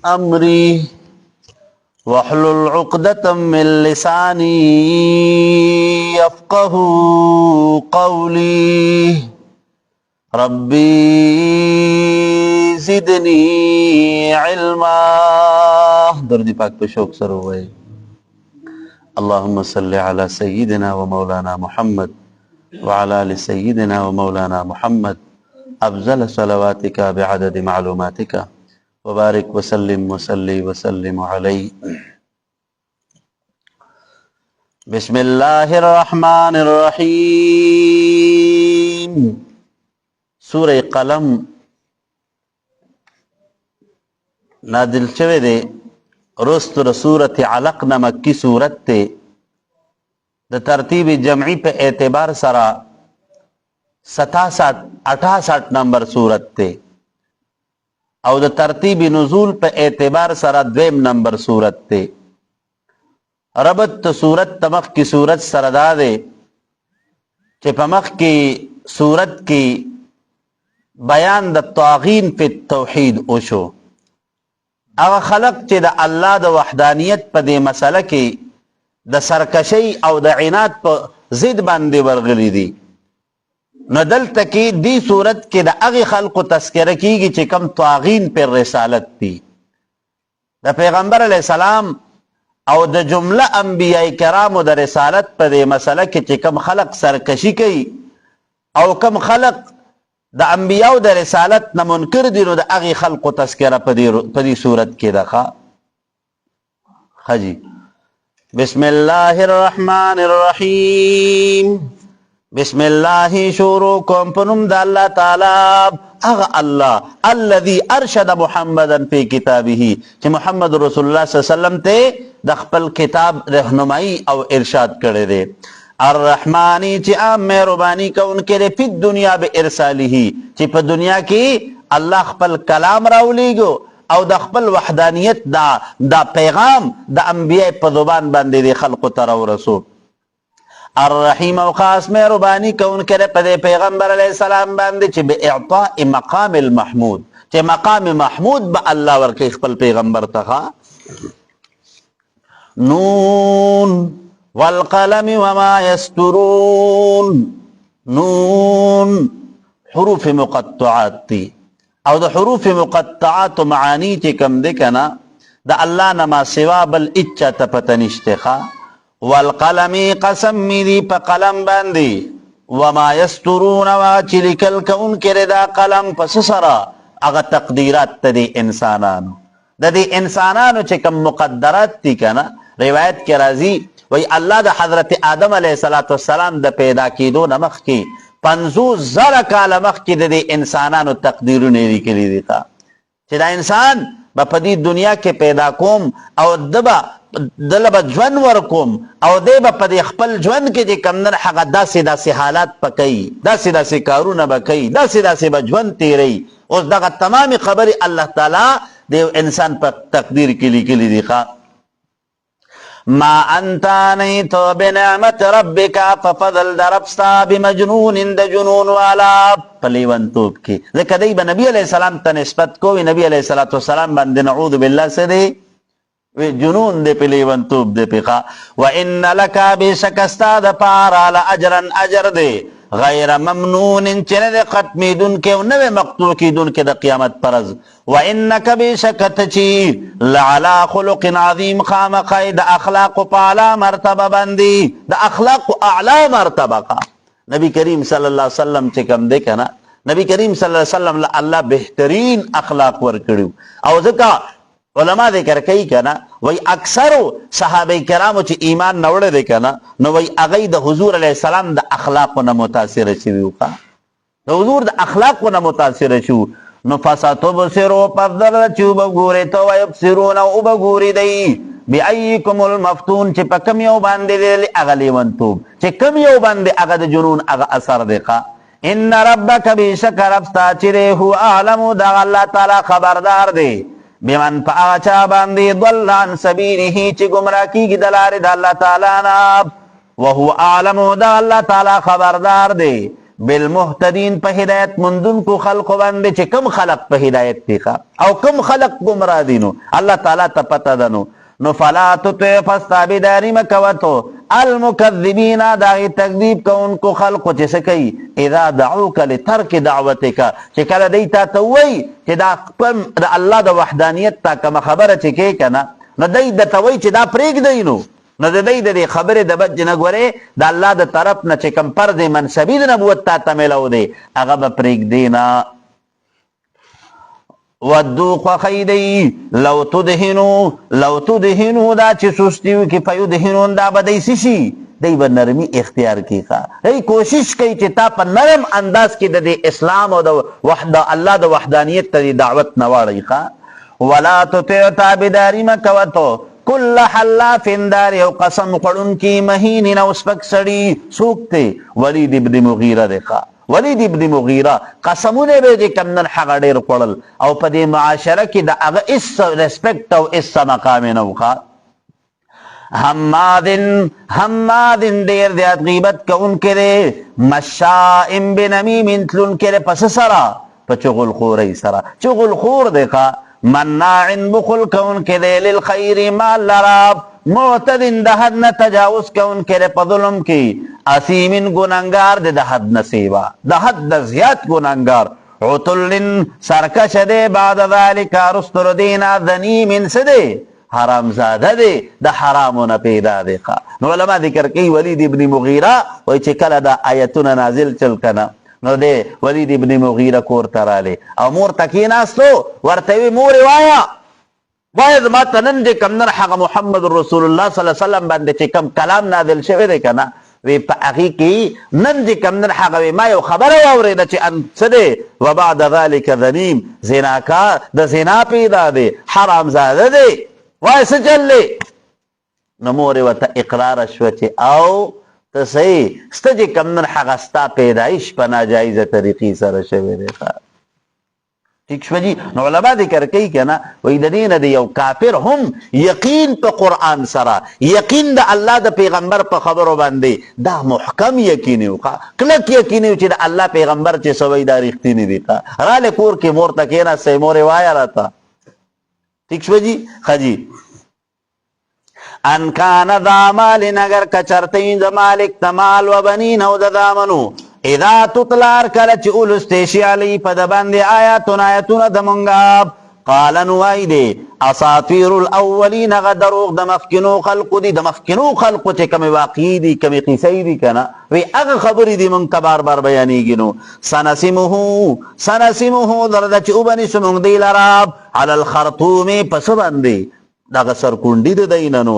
أمري واحلل عقدة من لساني يفقه قولي ربي زدني علما. درود پاک پہ شوق سر ہوئے. اللهم صل على سيدنا ومولانا محمد وعلى آل سيدنا ومولانا محمد أفضل صلواتك بعدد معلوماتك وبارك وسلم وسلم عليه. بسم الله الرحمن الرحيم. سورہ قلم نازل شوه دے رستر سورت علق نمکی سورت تے د ترتیب جمعی پہ اعتبار سرا 68 نمبر سورت تے او د ترتیب نزول پہ اعتبار سرا 2 نمبر سورت تے. ربط سورت تمخ کی سورت سردا دے چے پمخ کی سورت کی بیان د طاغین پہ توحید اوشو. اغا خلق چه دا اللہ دا وحدانیت پا دے مسئلہ کی دا سرکشی او دا عناد پا زید باندے ورغلی دی. نو دلتا کی دی صورت کے دا اغی خلق تذکرہ کی گی چه کم طاغین پر رسالت تی. دا پیغمبر علیہ السلام او دا جملہ انبیاء کرام دا رسالت پا دے مسئلہ کی چه کم خلق سرکشی کی او کم خلق دا انبیاء دا رسالت نمنکر دی نو دا اغی خلق و تذکرہ پا دی صورت کی دخوا. خجی بسم اللہ الرحمن الرحیم. بسم اللہ شروع کم پنم دا اللہ تعالی اغا اللہ الذي ارشد محمدا فی کتابی چی محمد رسول اللہ صلی اللہ علیہ وسلم تے دا خپل کتاب رہنمائی او ارشاد کرے دے. الرحمانی چی عام مہربانی کا ان کے لئے فی الدنیا بے ارسالی ہی چی پا دنیا کی اللہ خپل کلام راولی گو او دا خپل وحدانیت دا پیغام دا انبیاء پا زبان باندے دے خلق تراو رسول. الرحیم و خاص مہربانی کا ان کے لئے پا دے پیغمبر علیہ السلام باندے چی بے اعطاء مقام المحمود چی مقام محمود با اللہ ورکی خپل پیغمبر تخا. نون والقلم وما يسترون. نون حروف مقطعات تی او دا حروف مقطعات معانی چی کم دکنا دا اللہ نما سوا بل اچھا تپتنشتخا. والقلم قسم می دی پا قلم باندی وما يسترون واچی لکل کون کرے دا قلم پس سرا اگا تقدیرات تا دی انسانانو دا دی انسانانو چی کم مقدرات تی کنا روایت کی رازی وی اللہ دا حضرت آدم علیہ السلام دا پیدا کی دو نمخ کی 50,000 کال مخ کی دا دی انسانانو تقدیرو نیری کلی دیتا چی دا انسان با پدی دنیا کے پیدا کوم او دلبا جون ورکوم او دے با پدی خپل جون کے جی کمدن حقا دا سی حالات پا کئی دا سی کارون با کئی دا سی با جون تیرئی اس دا تمامی خبری اللہ تعالی دے انسان پا تقدیر کلی دیخوا. ما انتا نہیں تو بنعمت ربکا ففضل دربستا بمجنون دا جنون والا پلیون توب کی ذکر دی با نبی علیہ السلام تا نسبت کو نبی علیہ السلام بند نعوذ باللہ سے دے جنون دے پلیون توب دے پخا. وَإِنَّ لَكَ بِشَكَسْتَا دا پارا لَأَجْرًا اجر دے غیر ممنون چنے دے ختمی دن کے نوے مقتول کی دن کے دا قیامت پرز. وَإِنَّكَ بِشَكَتَچی لَعَلَى خُلُقٍ عَظِيمٍ خامقائی دا اخلاق پالا مرتبہ بندی دا اخلاق اعلا مرتبہ کا. نبی کریم صلی اللہ علیہ وسلم چکم دیکھا نا نبی کریم صلی اللہ علیہ وسلم اللہ بہترین اخلاق ورکڑیو او ذکا علماء ذکر کئی کنا وی اکثر صحابہ کرامو چی ایمان نوڑے دے کنا نو وی اغی دا حضور علیہ السلام دا اخلاقنا متاثر شویو کا دا حضور دا اخلاقنا متاثر شو. نو فساتو بسرو پفدر چو بگوری تو ویبسرون او بگوری دی بی ایکم المفتون چی پا کم یو باندے دے اغلی ونتوب چی کم یو باندے اغا دا جنون اغا اثر دیقا. ان ربک بیشک ربستا چی دے ہو اعلمو دا اللہ تعالی خبردار دے بمن پا آچا باندی ضلان سبیلی چی گمراہ کی گی دلار دا اللہ تعالی ناب وہو اعلمو دا اللہ تعالی خبردار دے بالمهتدین په هدایت مندونکو خلق باندې چې کم خلق په هدایت دي او کم خلق گمراه دي نو الله تعالی ته پته ده نو فلا تطع فاستابداری مکوتو المکذبین داغی تکذیب کونکو خلقو چې سکی اذا دعوک لترک دعوتک چې کله دی تا توي چې دا الله د وحدانیت تا کوم خبره چې کې کنه نو دی د توي چې دا پریګ دی نو د دی د خبره د بد نه غوره د الله د طرف نه چې کم پر دی منسبی د نبوت تا ملو دی هغه به پریګ دی نه ودو خیدی لو تدهنو دا چې سستیو کې فیدهنون دا به دی سشي دی به نرمی اختیار کی ای کوشش کوي چې تا په نرم انداز کې د اسلام او د الله د وحدانیت ته دعوت نه واړی ولا تطع تابعداري مکوتو کل حلاف دار او قسم خورن کی مهین نو سپک سړی سوکته ولید ابن مغیره ده ولید ابن مغیره قسمونه به د کمن حق ډیر خړل او په دې معاشره کې د هغه اس ریسپیکټ او اس مقام نه وخا حمادن ډیر زیات غیبت کون کړي مشائم بنمیم تلون کړي پس سرا په چغل خوري سرا چغل خور ده مناع بخل کون کړي للخير مال لراب معتدن د حد نه تجاوز کون کړي په ظلم کې اسیمن گناهګار د حد نه سیوا د حد د زیات گناهګار عتلن سرکش ده بعد ذلك رستر دینا ذنیم سده حرام زاده ده د حرامونه پیدا ده نو علما ذکر کوي ولید ابن مغیره وای چې کله د آیتونه نازل چل کنه نو ده ولید ابن مغیره کور تراله او مور تکیناستو ورته مور وایا باید ما تنن دې کم نر حق محمد رسول الله صلی الله علیه وسلم باندې چې کم کلام نازل شوی دی کنه وی په هغه کې نن دې کم نر حق ما یو خبره واورېده چې ان سده وبعد ذلك ذنیم زناکار د زنا پیدا دی حرام زاده دی وای څه چلې نو مور وته اقرار شو چې او ته صحیح ستې کم نر حق ستا پیدایش په ناجایزه طریقې سره شوی دی ٹھیک شو جی نو علماء ذکر کوي کنه وای د دین د یو کافر هم یقین په قران سره یقین د الله د پیغمبر په خبرو باندې دا محکم یقین یو کلک یقین یو چې د الله پیغمبر چې سوي دا رښتینی دي را له کور کې مور تکینا سه مور وایا راته ٹھیک شو جی خجی ان کان ذا مال نگر کچرتین ذ مالک تمال و بنین او د دامنو اذا تطلار کله چې اولستیشی علی په د باندې آیاتونه د مونږه قال نوای دی اساطیر الاولین غدروغ د مخکنو خلق دي د مخکنو خلق چې کوم واقعي دي کوم قصې دي کنه وی هغه خبرې دي مونږ بار بار بیانېږي نو سنسمه درد چې وبني سمونږ دی لراب علی الخرطوم پس باندې دغه سر کونډی د دینانو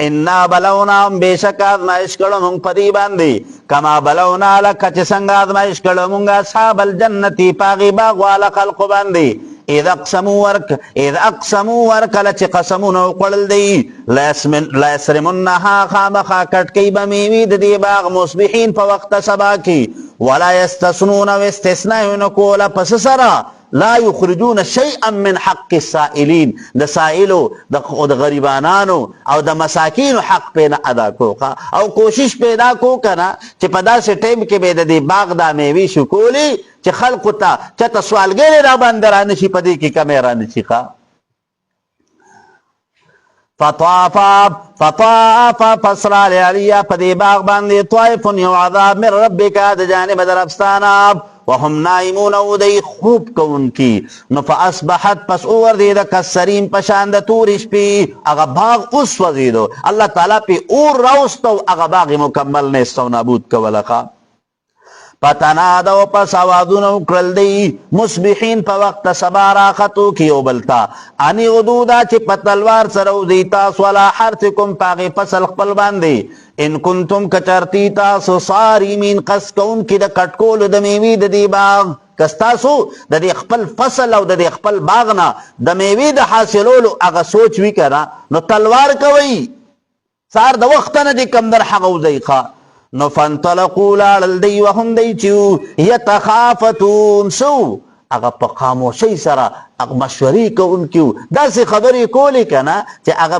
ان بلونا بیشک ازمایش کړه مونږ په دې باندې کما بلونا لک چې څنګه ازمایش کړه مونږ اصحاب الجنتی پاغي باغ والا خلق باندې اذا اقسموا ورکل چې قسمونه وکړل دی لا يسرمنها خامخا کټ کی بمیوی د دې باغ مصبحین په وخت سبا کې ولا يستثنون واستثناء نقول پس سرا لا يخرجون شيئا من حق السائلين د سائلو د غریبانانو او د مساکین حق په ادا کوخه او کوشش پیدا کو کنه چې په داسې ټیم کې به د دې باغ د میوي شکولي چې خلق ته چې سوالګر را باندې را نشي پدې کې کیمرا نشي ښه فطاف فصل علیا پدې باغ باندې طائف یو عذاب من ربک د جانب درفستانا وهم نائمون او دی خوب کون کی نو فاصبحت پس اور دی د کسرین پشان د تور شپې هغه باغ اوس وزیدو الله تعالی په اور راوستو هغه باغ مکمل نه استو نابود کولخه پتنادو پس آوازونو کړل دی مصبحین په وخت سبا راختو کی او بلتا انی غدودا چې په تلوار سره وزي تاسو ولا حرثکم پاغي فصل خپل باندې ان کنتم کچرتی تاسو صارمین قص کون کی د کټکول د میوي د دی باغ کستاسو د دې خپل فصل او د دې خپل باغ نه د میوي د حاصلولو هغه سوچ وی کړه نو تلوار کوي سار د وخت نه د کم در حق وزي ښه نو فانطلقوا لال دی وهم دی چې يتخافتون سو هغه په خاموشي سره هغه مشورې کوونکو داسې خبرې کولې کنه چې هغه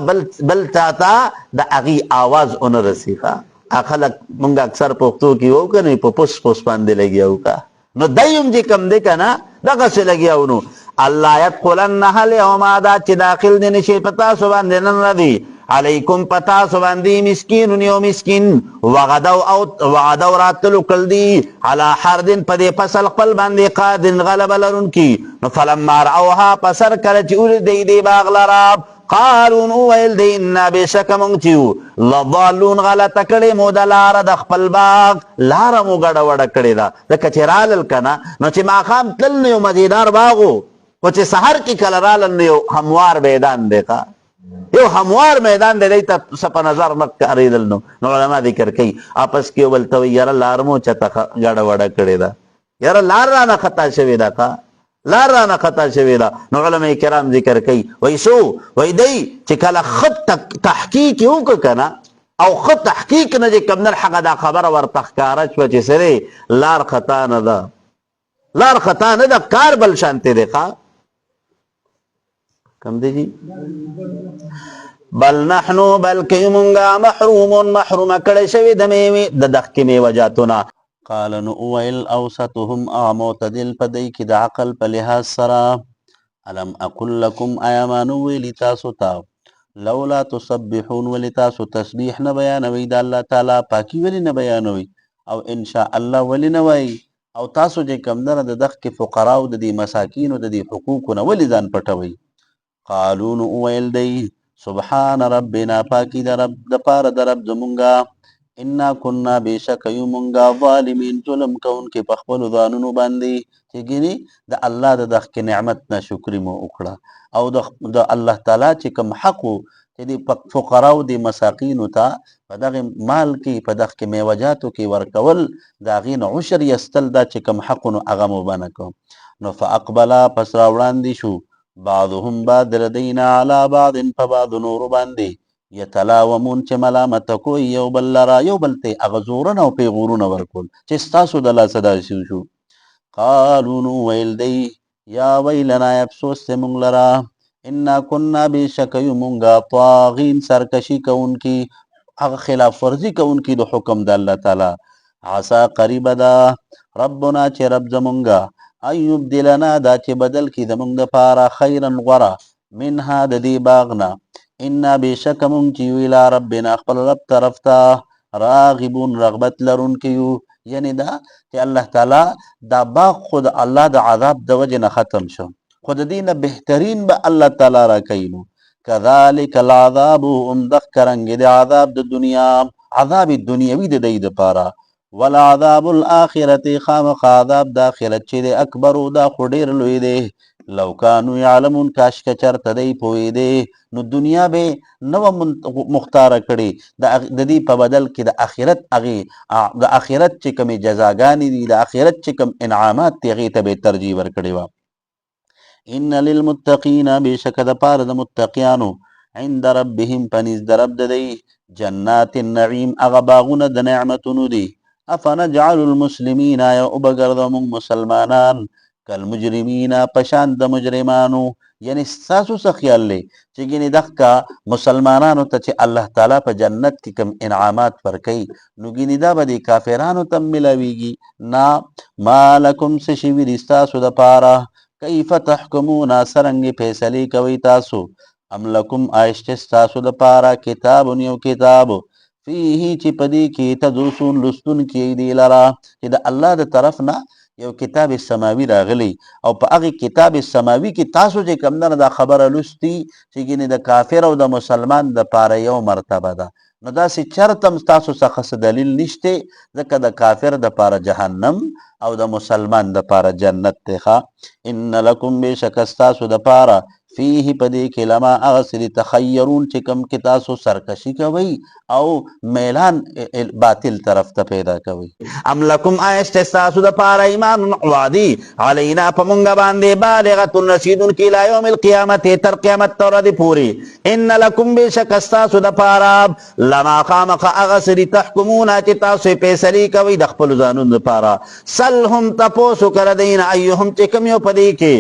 بل تا د هغې آواز اون رسیخه خلک مونږ اکثر پښتو کې وو کنه په پوس پوس باندې لګیاو کا نو دایم چې کم دی کنه دغه څه لګیاو نو الله يدخلنها اليوم دا چې داخل دي نشي پتا سو باندې نن ردی علیکم پتا سو باندې مسکین یو مسکین وغدو راتلو کل دی علی حردن پدې فصل خپل باندې قادن غلب لرون کی نو فلما رأوها پسر کله چې ول دی باغ لرا قالون ویل دی انا بشک مونږ چې لضالون غلطه کړې مو د لاره د خپل باغ لاره مو ګډه وډه کړې ده ځکه چې رالل کنه نو چې ماښام تلل نو یو مزیدار باغ و چې سحر کې کله رالل نو یو هموار میدان دی یو هموار میدان دی ته څه په نظر نه ښکارېدل نو علما ذکر کوي آپس کې ولته وایي یاره لار مو چېرته ګډه وډه کړې ده یاره لار رانه خطا شوې ده لار رانه خطا شوې ده نو علما کرام ذکر کوي وایي څو وایي دی چې کله ښه تحقیق یې وکړه که نه او ښه تحقیق نه چې کوم نه هغه دا خبره ورته ښکاره شوه چې سړی لار خطا نه ده لار خطا نه ده کار بل شانتې دی کم دی جی بل نحنو بلکې مونږه محروم کړی شوي د میوې د دښکې میوجاتونه قال نو وویل اوسطهم معتدل په دی کې د عقل په لحاظ سره الم اقل لکم آیا ما نو ویلي تاسو ته لولا تسبحون ولې تاسو تسبیح نه بیانوئ د الله تعالی پاکي ولې نه بیانوئ او انشاء الله ولې نه وایي او تاسو چې کمدنه د دښکې فقراو د دې مساکینو د دې حقوقونه ولې ځان پټوئ قالو نو ویل دی سبحان ربنا پاکی د رب د پاره د رب زمونږه انا كنا بشک یو مونږه ظالمین ظلم کوونکې په خپلو ځانونو باندې چې ګینې د الله د دغه نعمت نه شکر مو وکړه او د الله تعالی چې کوم حق چې د فقراو د مساکینو ته په دغه مال کې په دغه میوجاتو کې ورکول د هغې نه عشر یستل دا چې کوم حقونو هغه مو بنه کوم نو فاقبلا پس راوړاندې شو بعضهم بعض لدینا علی بعض په بعض نور باندې یتلاومون چې ملامت کوي یو بل لرا یو بل ته هغه زورونه او پیغورونه ورکول چې ستاسو د لاسه داسې شو قالو نو ویل دی یا ویلنا افسوس ته مونږ لرا انا كنا بشک یو مونږه طاغین سرکشي کوونکي هغه خلاف ورزي کوونکي د حکم د الله تعالی عسى قریب ده ربنا چې رب زمونږه ایوب دلنا دا چې بدل کی زمونږ د پاره خیرا غوره منها د دې باغنا انا بشک مونږ چې یو الی ربنا خپل رب طرف ته راغبون رغبت لرونکي یو یعنی دا چې الله تعالی دا باغ خود الله د عذاب د وجه نه ختم شو خود دینه بهترین به الله تعالی را کینو کذالک العذاب دخرنګ د عذاب د دنیا عذاب دنیوي د دې د پاره والعذاب الاخرت خامخ عذاب د اخرت چې د اکبر دا خو ډیر لوی دی لو کانوا یعلمون کاش که چرته دی پوهېدی نو دنیا به نو مختاره کړي د دې په بدل کې د اخرت هغې د اخرت چې کومې جزاګانې دي د اخرت چې کوم انعامات دي هغې ته به ترجیح ورکړې وه ان للمتقین بېشکه د پاره د متقیانو عند ربهم په نزد د رب د دی جنات النعیم هغه باغونه د نعمتونو دي افنجعل المسلمین آیا وبګرځو موږ مسلمانان کالمجرمین پشان د مجرمانو یعنی ستاسو څه خیال دی چې ګینې دغه مسلمانانو ته چې الله تعالی په جنت کې کوم انعامات ورکوي نو ګینې دا به د کافرانو ته ملاویږي نه ما لکم څه شوي دي ستاسو دپاره کیف تحکمون څرنګې فیصلې کوئ تاسو ام لکم آیشته ستاسو دپاره کتاب یو کتاب فیه چې په دې کې تدرسون لوستونکي دی لره چې د الله د طرف نه یو کتاب سماوي راغلی او په هغې کتاب سماوي کې تاسو چې کوم نه دا خبره لوستي چې ګینې د کافر او د مسلمان دپاره یو مرتبه ده نو داسې چرته هم ستاسو څخه څه دلیل نشته ځکه د کافر دپاره جهنم او د مسلمان دپاره جنت دی ښه ان لکم بېشکه ستاسو دپاره فيه په دې کې لما هغه څه تخیرون چې کوم کې تاسو سرکشي کوئ او میلان باطل طرف ته پیدا کوئ ام لکم آیشته ستاسو دپاره ایمان وعدي علینا په مونږ باندې بالغة رسیدونکي الی یوم القیامت تر قیامت ته ورځې پورې ان لکم بېشکه ستاسو دپاره لما خامخه هغه څه تحکمون چې تاسو یې فیصلې کوئ د خپلو ځانونو دپاره سلهم تپوس وکړه دین ایهم چې کوم یو په دې کې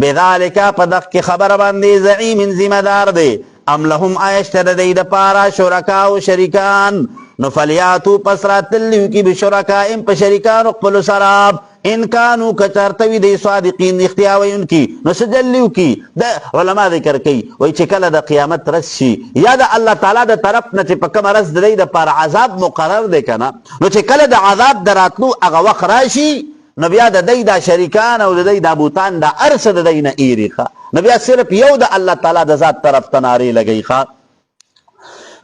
بذلکه په دغه کې خبره باندې زعیم ذمہ دار دی ام لهم آیشته د دې دپاره شرکا او شریکان نو فلیاتو پس راتلیو کی بشرکائم پا شرکانو قبلو سراب ان کانو کچارتوی دی صادقین اختیاوی ان کی نو سجلیو کی دا علماء ذکر کی وی چکل دا قیامت رس شی یا دا اللہ تعالی دا طرف نا چی پا کم رس دی دا پار عذاب مقرر دی کنا نو چکل دا عذاب دراتلو اغا وقت راشی نو بیا دا دی دا شریکان او دا دی دا بوتان دا ارس دا دی نا ایری خوا نو بیا صرف یو دا اللہ تعالی دا ذات طرف تناری لگئی خوا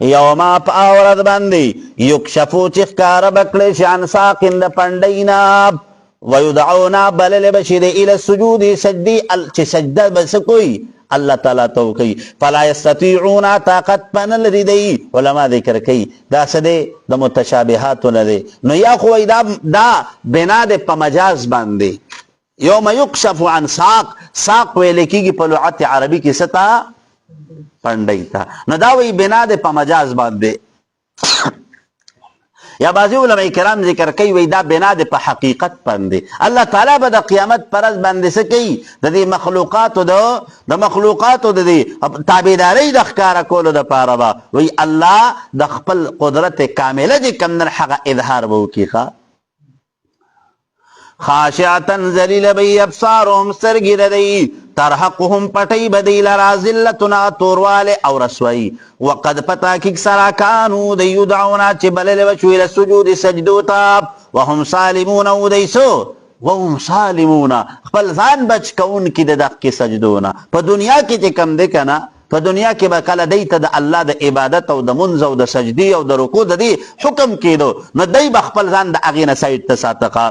یوما پا آورد بندی یکشفو چخکار بکلش عن ساقن دا پندیناب ویدعونا بلل بشید الى السجود سجدی چه سجدہ بس کوئی اللہ تعالیٰ تو کئی فلا یستطیعونا طاقت پنل دی دی علماء ذکر کئی دا سدے دا متشابہاتو ندے نو یا خوئی دا بنا دے پا مجاز باندے یوم یکشف عن ساق ساق ویلے کی پا لغت عربی کی ستا پندئی تا نو دا وی بنا دے پا مجاز باندے یا بعضی علماء کرام ذکر کئی وی دا بنا دے پا حقیقت پندے اللہ تعالیٰ با دا قیامت پرز بندے سکی دا دی مخلوقاتو دا مخلوقاتو دا دی تابیداری دا خکارا کولو دا پارا با وی اللہ دا خپل قدرت کاملہ جی کمدن حق اظہار بہو کی خواہ خاشعتن ذلیل بی ابصارهم سرگی ردی ترحقهم پٹی بدی لرا ذلتنا توروال او رسوئی وقد پتا کک سرا کانو دی یدعونا چی بلل وچوی لسجود سجدوتا وهم سالمون او دیسو وهم سالمون خپل ذان بچ کون کی ددق کی سجدونا پا دنیا کی چی کم دکنا پا دنیا کی بکل دیتا دا اللہ دا عبادت او دا منز او دا سجدی او دا رکو دا دی حکم کی دو نو دی بخپل ذان دا اغین سایت تساتقا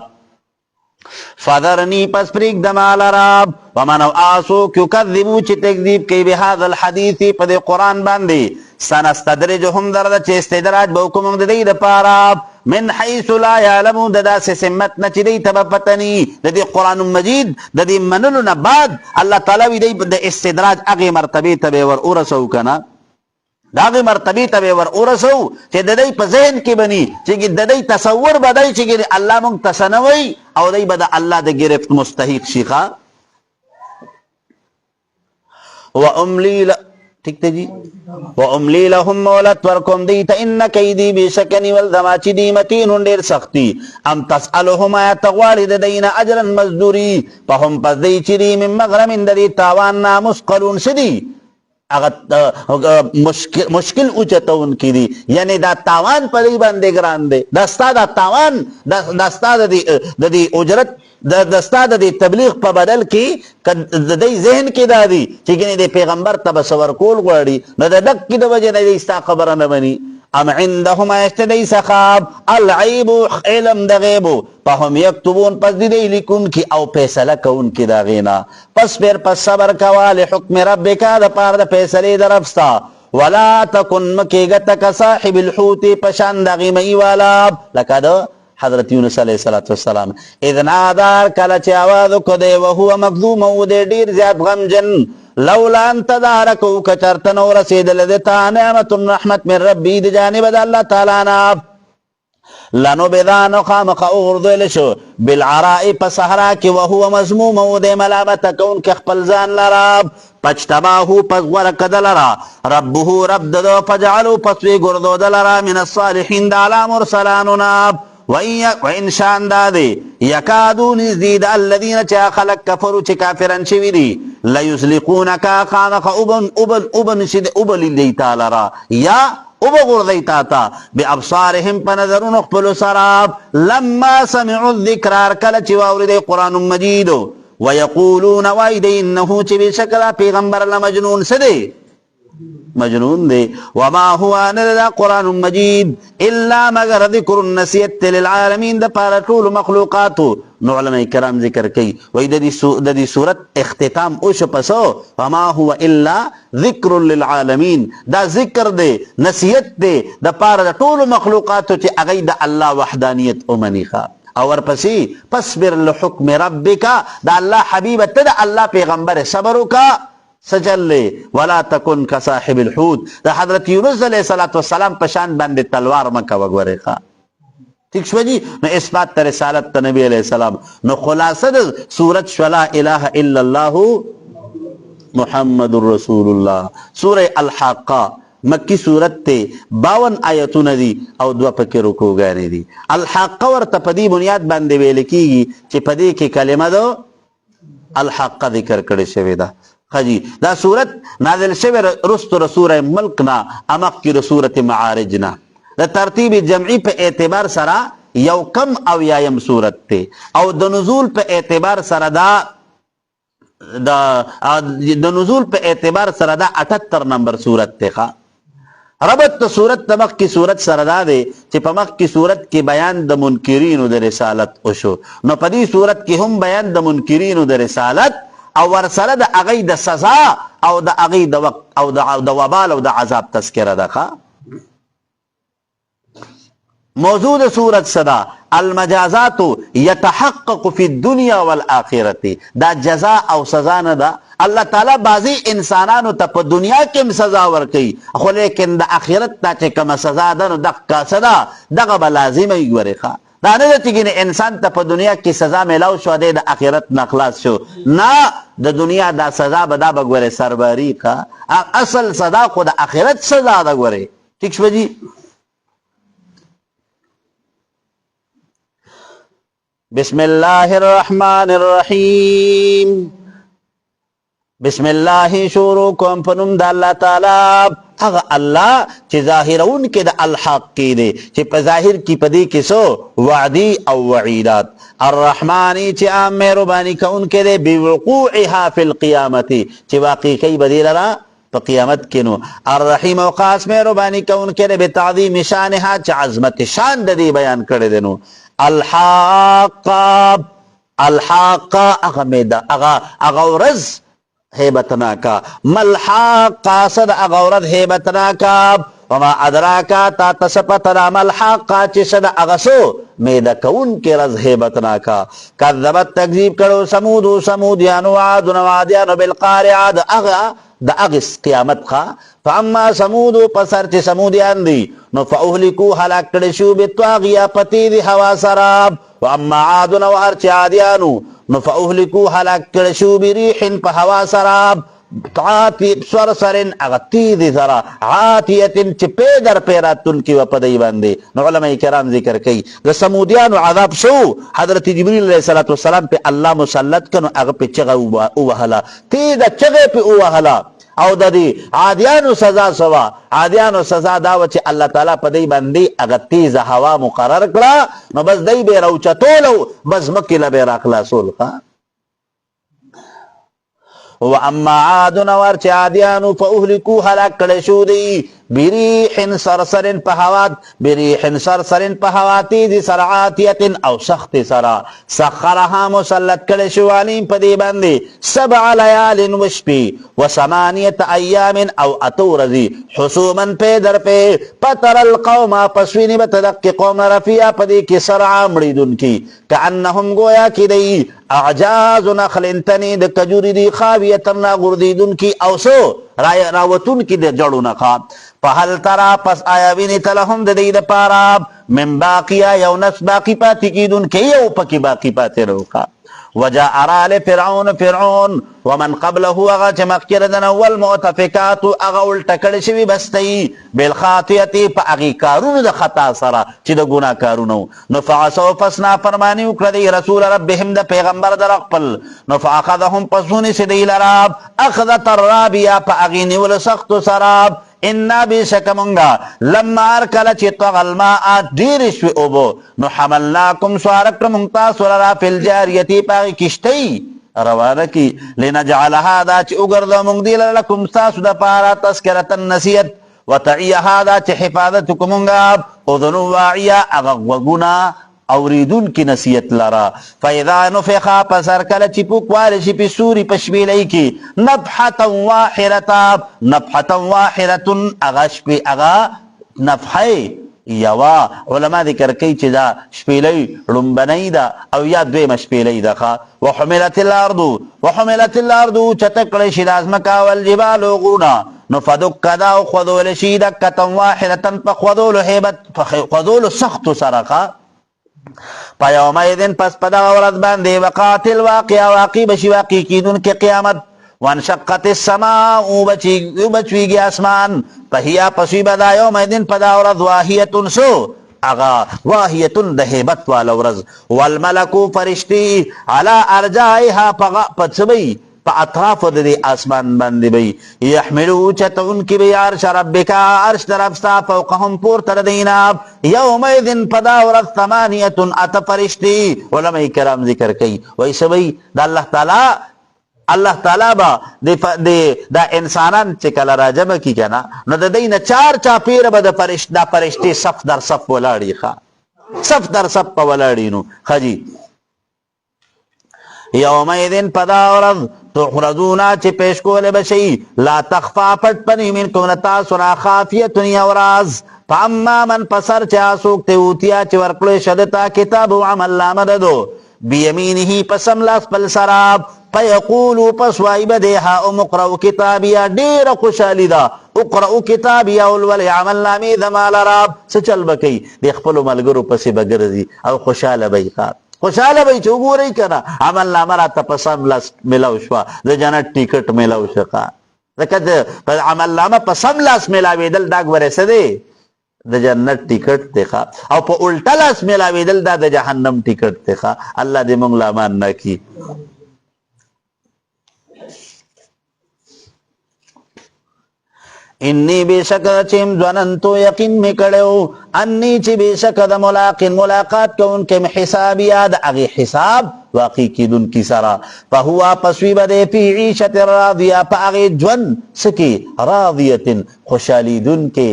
فذرنی پس پریک دمال راب ومنو آسو کیو کذبو چی تکذیب کی بهذا الحدیثی پا دی قرآن باندی سنستدرجهم درد چی استدراج بوکم دی دا پاراب من حیث لا یعلمو دا سے سمت نچی دی تبا پتنی دا دی قرآن مجید دا دی منلو نباد اللہ تعالی دی دا استدراج اغی مرتبی تبی ور ارسو کنا داغی مرتبی تبی ور ارسو چی ددی پا ذہن کی بنی چی ددی تصور بدای چی اللہ منگ تسنوی او دی بدا اللہ دا گرفت مستحق شیخا ٹھیک تے جی وَأُمْلِي لَهُمْ مولت ورکم دیتا ان کیدی بیشکنی والدما چی دی متین دیر سختی ام تسألهم آیا تغوالد دینا اجرا مزدوری پا ہم پس دی چی من مغرم دی تاواننا مسقلون سدی مشکل اوچتا ان کی دی یعنی دا تاوان پری بندے گران دے دستا دا تاوان دستا دا دی اجرت دستا دا دی تبلیغ پا بدل کی دی ذہن کی دا دی چکنی دی پیغمبر تب سور کول گوڑی نا دا دک کی دا وجہ دی استا خبر نبنی ام عندهم اشتدی سخاب العیب علم دا غیبو پا ہم یکتبون پس دی لکن کی او پیسلہ کون کی دا غینا پس پھر پس صبر کوالی حکم ربکا دا پار دا پیسلی دا رفستا ولا تکن مکیگتک صاحب الحوتی پشان دا غیمی والا لکا دا حضرت یونس علیہ السلام اذ نادار کلچ آوازو کدے وہو مقدوم او دے دیر زیاد غمجن لولا انت دارکو کچرتن و رسید لدتا نعمت الرحمت من ربی دی جانب دا اللہ تعالیٰ ناف لنو بدانو خامق اغردلشو بالعرائی پا سہرا کی وہو مضموم او دے ملامتا کون کے خپلزان لراب پچتباہو پس ورک دلرا ربہو رب ددو پجعلو پسوی گردو دلرا من الصالحین دالا مرسلانو ناب وَإِن شَان دَادِ يَكَادُونِ ازْدِيدَ الَّذِينَ چَا خَلَقْ كَفَرُوا چِ کافران شویدی لَيُسْلِقُونَكَا خَامَقَ اُبَن شد اُبَلِ دیتا لرا یا اُبَغُرْ دیتا تا بِأَبْصَارِهِمْ پَنَذَرُونَ اخْبَلُ سَرَاب لَمَّا سَمِعُوا الذِّكْرَار کَلَچِ وَاوْرِدِ قرآن مجید وَيَقُولُونَ وَاِدِ إِنَّهُ چِ بِشَكَلَ پیغمبر لمجنون سدے مجنون دے وما ہوا نردا قرآن مجید الا مگر ذکر نسیت للعالمین دا پارا طول مخلوقاتو نو علماء کرام ذکر کی وی دا دی صورت اختتام اوش پسو وما ہوا الا ذکر للعالمین دا ذکر دے نسیت دے دا پارا دا طول مخلوقاتو چی اغی دا اللہ وحدانیت امنی خواه اور پسی پسبر لحکم ربکا دا اللہ حبیبت دا اللہ پیغمبر صبرو کا سجل لے ولا تکن کا صاحب الحوت دا حضرت یونس علیہ السلام پشان بند تلوار مکہ وگورے خواہ ٹھیک شو جی نو اس بات تا رسالت تا نبی علیہ السلام نو خلاصد سورت شلا الہ الا اللہ محمد الرسول اللہ سورہ الحاقہ مکی صورت ته 52 آیتونه دي او 2 پکې رکوګانې دي. الحق ورته په دې بنیاد باندې ویل کیږي چې په دې کې کلمه ده الحق ذکر کړی شوی ده. خجی دا صورت نازل شوی رستو سوره ملک نا امخ کی سوره معارج نا. د ترتیب جمعی په اعتبار سره یو کم او یایم صورت ته او د نزول په اعتبار سره د نزول په اعتبار سره دا 78 نمبر صورت ته. ربط ته صورت د مخ کی صورت سره دا دی چې په مخ کی صورت کې بیان د منکرینو د رسالت وشو، نو په دې صورت کې هم بیان د منکرینو د رسالت او ورسره د هغې د سزا او د هغې د وقت او د وبال او د عذاب تذکره ده. موضوع د صورت صدا المجازات يتحقق في الدنيا والآخرة. دا جزاء او سزا نه ده. الله تعالی بعضی انسانانو ته په دنیا کې هم سزا ورکوي، خو لیکن د آخرت ته چې کومه سزا ده نو دغه سزا دغه به لازمه وي. ګورې ښه دا نه ده چې انسان ته په دنیا کې سزا میلاو شو دی د آخرت نه خلاص شو، نه د دنیا دا سزا به دا به ګورې سرباري کا اصل سزا خو د آخرت سزا ده. ګورې ٹھیک شوه جی. بسم الله الرحمن الرحیم. بسم الله شروع کوم په نوم د الله تعالی، هغه الله چې ظاهرون کې د الحق کې دی، چې په ظاهر کې پدې کې سو وعدی او وعیدات. الرحمن چې عام مهرباني کوونکی دی، بوقوعها فی القیامت چې واقع کوي بدی لرا په قیامت کې. نو الرحیم او خاص مهرباني کوونکی دی بتعظیم شانها چې عظمت شان د دې بیان کړی دی. نو الحاقه الحاقه هغه میده هغه ورځ هیبتناکا. ملحاقا صد اغورد هیبتناکا. وما ادراکا تا تسپتنا ملحاقا چی صد اغسو میدہ کون کے رز هیبتناکا. کذبت تکذیب کرو سمودیانو عادنو عادیانو بالقارعات اغا دا اغس قیامت خوا. فاما سمودو پسر چی سمودیان دی نو فاہلکو حلاک کڑشو بتواغیا پتید ہوا سراب. واما عادنو ارچ عادیانو نو فاہلکو حلاک کڑشو بریحن پا ہوا سراب. عاتی سرسرن اغتید سرا عاتیتن چی پیدر پیراتن کی وپدائی باندے. نو علماء کرام ذکر کئی دا سمودیانو عذاب شو حضرت جبریل علیہ السلام پہ اللہ مسلط کنو اغا پہ چغا اوہلا تیدا چغے پہ اوہلا. او د دې عادیانو سزا سوا عادیانو سزا دا و چې الله تعالی په دې باندې هغه تیز هوا مقرر کړه، نو بس دی به راوچتولو بس مکې له به راخلاصول. و اما عادن ور چې عادیانو فاهلکو هلاک کړه شو دی بریح سرسرن په هوات بریح سرسرن په هواتی دي سرعاتیت او سخت سرا. سخرها مسلط کړه شو علیم په دې باندې 7 لیال وشپی و 8 ایام او اتورزی حسوما پیدر په پتر القوم پسوینی بتدق قوم رفیع په دې کې سرعا مړیدون کی کانهم گویا کی دی اعجاز نخل تنی د کجوری دی خاویتن غردیدون کی اوسو راوتون کی د جړو نه خواب. فهل ترى پس آیا وینی تلهم د دې د پارا من باقیا یو نس باقی پاتې کیدون کی یو پکې باقی پاتې روکا. وجاء رال فرعون ومن قبله اغا چې مخکره د اول مؤتفقات اغا ولټکړ شوی بستئی بالخاطئه په اغي کارونو د خطا سره چې د ګناه کارونو. نو فعصوا فسنا فرمانی وکړه رسول ربهم د پیغمبر در خپل. نو فاخذهم پسونی سدی لراب اخذت الرابیا په اغي نیول سخت سراب. انا بشکمنگا لما ارکل چی طغل ماء دیر شوی اوبو نو حملناکم سوارک منگتا سولرا فی الجاریتی پاگی کشتی روانه کی لنجعلها دا چی اگردو منگ دیل لکم ساسو دا پارا تذکرتا نسیت وتعیها دا چی حفاظتکمنگا اذنو واعیا اغوگونا اوریدون کی نصیحت لرا. فاذا نفخا پسر کل چی پوکوالشی پی سوری پشبیلی کی نفحتا واحرتا نفحتا واحرتن اغا شپی اغا نفحی یوا. علماء ذکر کئی چی دا شپیلی رنبنی دا او یا دویم شپیلی دا خوا. وحملت الارضو چتکلشی لازمکا والجبال غرونا نفدک دا خودولشی دکتا واحرتا پخودول حیبت خودول سخت سرخا. پا یوم ایدن پس پدا ورد باندے وقاتل واقع بشی واقع کیدون کے قیامت. وانشقت السماء وبچویگی اسمان فهیا پسوی بدا یوم دن پدا ورد واهیتن سو اغا واهیتن د هیبت والا ورز والملکو فرشتی علی ارجائها پچبی پا اطراف د آسمان باندې بی یحملو چتون کی بی عرش ربکا عرش دربستا فوقهم پور تر دینا یوم ایدن پدا ورق ثمانیتن ات فرشتی علماء کرام ذکر کئی ویسا بی دا اللہ تعالی با دا انسانان چکل راجم کی کنا نو دا دین چار چاپیر با دا فرشتی صف در صف ولاڑی صف در صف پا ولاڑی نو خجی یوم ایدن پدا ورد تخرجونا چی پیش کول بشی لا تخفا پٹ پنی منکم نتاسونا خافیتن یوراز فاما من پسر چا سوکتے اوتیا چی ورکلو شدتا کتاب و عمل لامددو بیمینہی پسم لاس پل سراب فیقولو پسوائی بدیہا ام اقرأو کتابیا دیر خوشالی دا اقرأو کتابیا اولولی عمل لامی دمال راب سچل بکی دیکھ پلو ملگرو پسی بگردی او خوشال بی خواب خوشحال بھئی چو گو رہی کنا عمل نامرا تا پسم لاس ملاو شوا دا جنت ٹکٹ ملاو شقا عمل نامہ پسم لاس ملاوی دل داگ ورسے دے دا جنت ٹکٹ دیکھا او پا الٹا لاس ملاوی دل دا جہنم ٹکٹ دیکھا اللہ دی منگ لامان نا کی انی بے شک چیم زننتو یقین میں کڑیو انی چی بے شک دا ملاقات کو ان کے حسابیات اگی حساب واقعی کی دن کی سرا فہوا پسوی بدے فی عیشت راضیہ پا اگی جون سکی راضیت خوشالی دن کے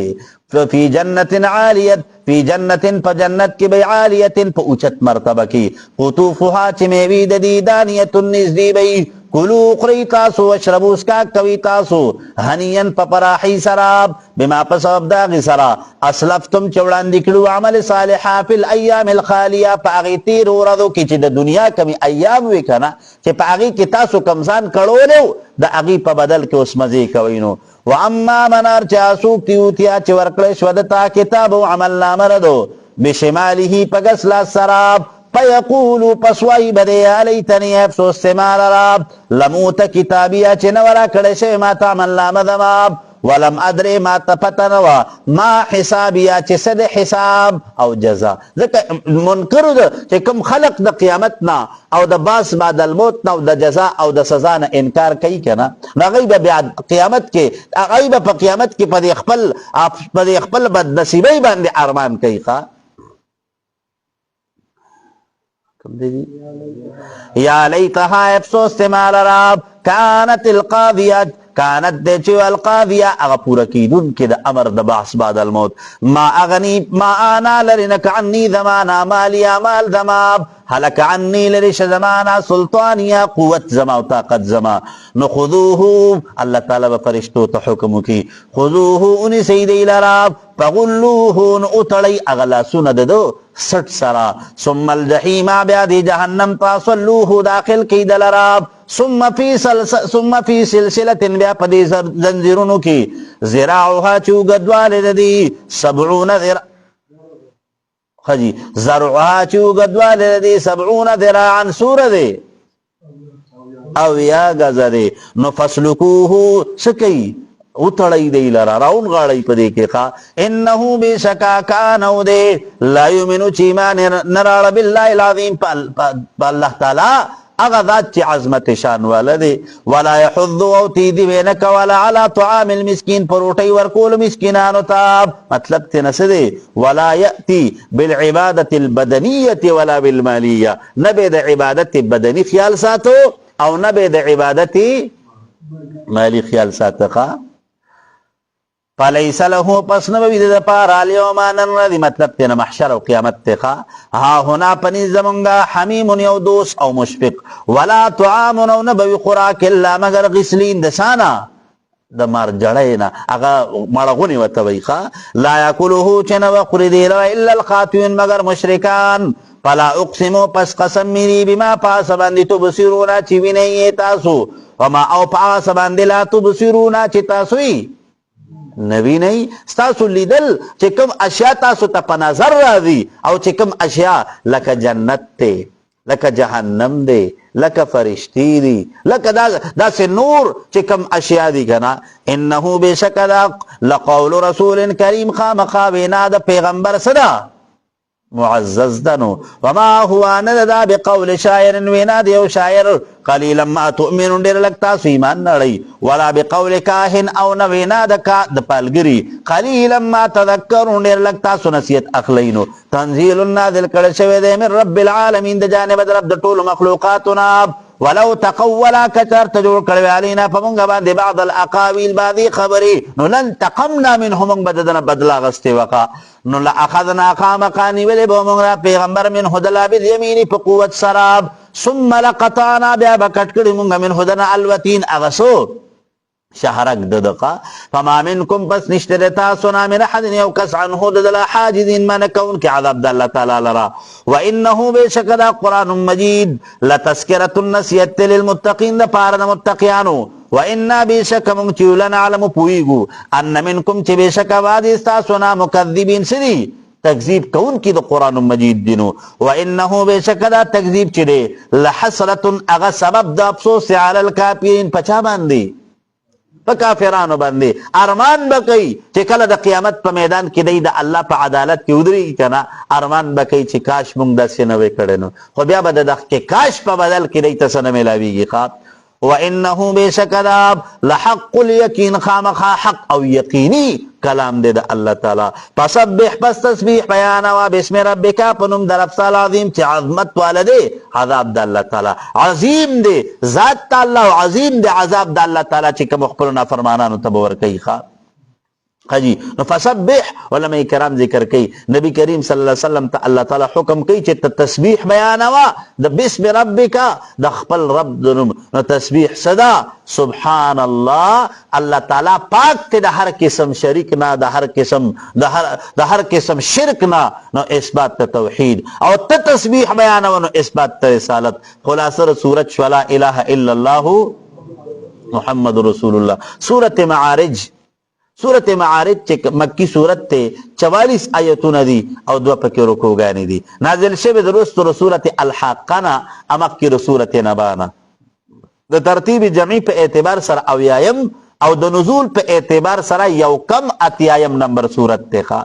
فی جنت عالیت فی جنت پا جنت کی بی عالیت پا اوچت مرتبہ کی قطوفها چی میوی دی دانیت نزدی بی کلو قری تاسو وشربو اسکاک کوی تاسو ہنین پا پراحی سراب بما پسبب داغی سرا اسلفتم چوڑان دکلو عمل صالحا فی الایام الخالیہ پا اغی تیر وردو کی چی دا دنیا کمی ایام وی کنا چی پا اغی کی تاسو کمزان کڑو لیو دا اغی پا بدل کے اس مزی کوینو واما منار چا سوک تیوتیا چی ورکلش ودتا کتاب و عمل نامردو بشمالی پگس لا سراب فیقولو پسوائی بدے علیتنی افسوس مال راب لموت کتابیا چی نورا کڑشے ما تعمل لامدماب ولم ادرے ما تپتنوا ما حسابیا چی صد حساب او جزا ذکر منکرو دا چی کم خلق دا قیامتنا او دا باس بعد الموتنا او دا جزا او دا سزانا انکار کئی کنا غیب بعد قیامت کے غیب پا قیامت کے پا دی اخپل بد نصیبی باندے ارمان کئی خواہ یا لیتہا افسوس تمال راب کانت القاضیت کانت دے چو القاضیہ اگا پورا کی دن کے دا امر دا بحث بعد الموت ما اغنی ما آنا لرنک عنی زمانا مالیا مال دماب حلک عنی لرش زمانا سلطانیا قوت زما و طاقت زما نخذوہو اللہ تعالیٰ بفرشتو تا حکمو کی خذوہو انی سیدی لراب فغلوہو اتڑی اغلا سند دو سٹ سرا ثم الجحیم بیادی جہنم تا صلوہو داخل کی دلراب ثم فی سلسلت بیا پدی زنزیرونو کی زراعوها چوگدوال دی 70 ذراع خجی زرعوها چوگدوال دی 70 ذراعا سور دی او یا گزر نفسلکوہو سکی اتڑی دی لرا راون غاڑی پدی کے خواہ انہو بے شکا کانو دے لا یومنو چیمان نرال باللہ العظیم پا اللہ تعالی اگا ذات چی عظمت شان والا دے ولا یحضو او تیدی بینک ولا علا طعام المسکین پروٹی ورکول مسکنانو تاب مطلب تنس دے ولا یأتی بالعبادت البدنیت ولا بالمالیہ نبی دا عبادت بدنی خیال ساتو او نبی دا عبادت مالی خیال ساتو خواہ فلیس لہو پس نبوی دا پارا لیومانن ردی مطلب تینا محشر و قیامت تیخا ہا ہونا پنی زمانگا حمیم یو دوس او مشفق ولا طعام او نبوی خوراک اللہ مگر غسلین دسانا دا مار جڑینا اگا مرغونی و طبیخا لا یاکلوہو چنو قردی لو الا الخاتوین مگر مشرکان فلا اقسمو پس قسم میری بما پاس باندی تبصیرونا چی نہیں تاسو وما او پاس باندی لا تبصیرونا چی تاسوی نبی نہیں ستاسو لیدل چکم اشیاء تاسو تا پنظر را دی او چکم اشیاء لکا جنت تے لکه جهنم دی، لکه فرشتی دی، لکه دا سے نور چې کم اشیاء دی کنا. انه بشک دا لقول رسول کریم خامخا وینا د پیغمبر صدا معزز دنو. وما هو نددا بقول شاعر وینا دیو شاعر. قلیلا ما تؤمنون ډیر لږ تاسو ایمان نړی. ولا بقول کاهن او نه وینا د پالګری. قلیلا ما تذکرون ډیر لږ تاسو نصیحت اخلینو. تنزیل نازل کړه شوی دی من رب العالمین د جانب د رب د ټولو مخلوقاتنا. ولو تقولا کچر تجوړ کړی علینا په مونږ باندې بعض الاقاویل بعضی خبرې نو لن تقمنا منهم بددنا بدلا غسته وقا نو لاخذنا خامقا نیولې به مونږ پیغمبر من هدلا بالیمین په قوت سراب ثم لقطعنا بیا بکټ کړی مونږ من هدنا الوتین اغسو شهرک ددقا. فما منکم پس نشته تاسو نه من احد یو کس عنه دلا حاجزین من کون کی عذاب د الله تعالی لرا. وانه بشک دا قران مجید لتذکرۃ النسیت للمتقین د پاره د متقیانو. وانا بشک من نعلم پویگو ان منکم چې بشک وادي تاسو نه مکذبین سری تکذیب کون کی د قران مجید دینو. وانه بشک دا تکذیب چره لحسرۃ اغه سبب د افسوس علی الکافرین پچا باندې په کافرانو باندې. ارمان بکئی چې کله د قیامت په میدان کې دی د الله په عدالت کې ودرېږي کنه ارمان بکئی چې کاش مونږ داسې نه وی کړی نو خو بیا به د کاش په بدل کې دی ته څه نه میلاویږي. خواب وانه بشک دا لحق الیقین خامخا حق او یقینی کلام دی د الله تعالی. فسبح پس تسبیح بیانوا بسم ربک پنوم در رب تعالی عظیم چې عظمت والده عذاب د الله تعالی عظیم دی ذات الله عظیم دی عذاب د الله تعالی چې کوم خپل نافرمانانو ته ورکوي. خجی نو فسبح علماء کرام ذکر کوي نبی کریم صلی الله علیه وسلم ته الله تعالی حکم کوي چې تسبیح بیانوا د بسم ربک د خپل رب د نوم. نو تسبیح صدا سبحان الله الله تعالی پاک ته د هر قسم شریک نه د هر قسم شرک نه. نو اثبات توحید او تسبیح بیانوا نو اثبات رسالت. خلاصه سورۃ لا اله الا الله محمد رسول الله. سورۃ معارج سورت معارج چې مکی سورت ته 44 آیتونه دي او 2 پکې رکوګانی دي. نازل شوه د رسول سورت الحاقنا امکی سورت نبانا. د ترتیب جمعی په اعتبار سره اویایم او د نزول په اعتبار سره یو کم اتیایم نمبر سورت ته.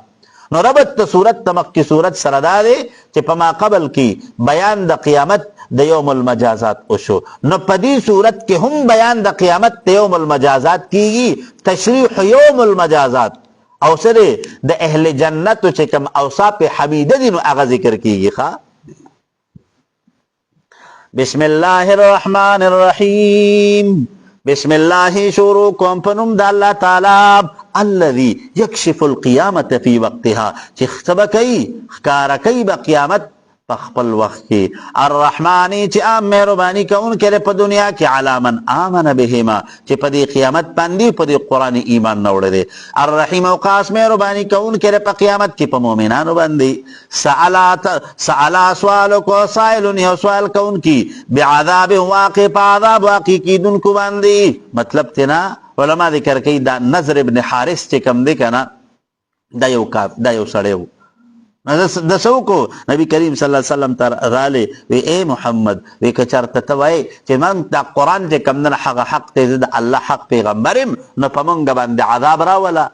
نو ربط سورت مکی سورت سره دا دی چې په ما قبل کې بیان د قیامت د یوم المجازات وشو. نو په دې صورت کې هم بیان د قیامت د یوم المجازات کیږي. تشریح یوم المجازات او سره د اهل جنت چې کوم اوصاف حمیده دي نو هغه ذکر کیږي. بسم الله الرحمن الرحیم. بسم الله شروع کوم په نوم د الله تعالی الذي يكشف القيامه في وقتها چې خبري ښکارا کوي به قیامت په خپل وخت کې. الرحمن چې عام مهرباني کوونکی په دنیا کې علامن امن بهما چې په دې قیامت باندې په دې قران ایمان نه وړي. الرحیم او خاص مهرباني کوونکی په قیامت کې په مؤمنانو باندې. سأل سوال کو سائل یو سوال کوونکی بعذاب واقع په عذاب واقع کیدونکو باندې. مطلب تینا علما ذکر کوي دا نظر ابن حارث چې کم دی کنه دا یو سړی د سوکو نبی کریم صلی الله علیه وسلم تر راله وی اے محمد وی کچارته توای چې من د قران چې کم نه حق ته د الله حق پیغمبرم نو پمنګ باندې عذاب راولا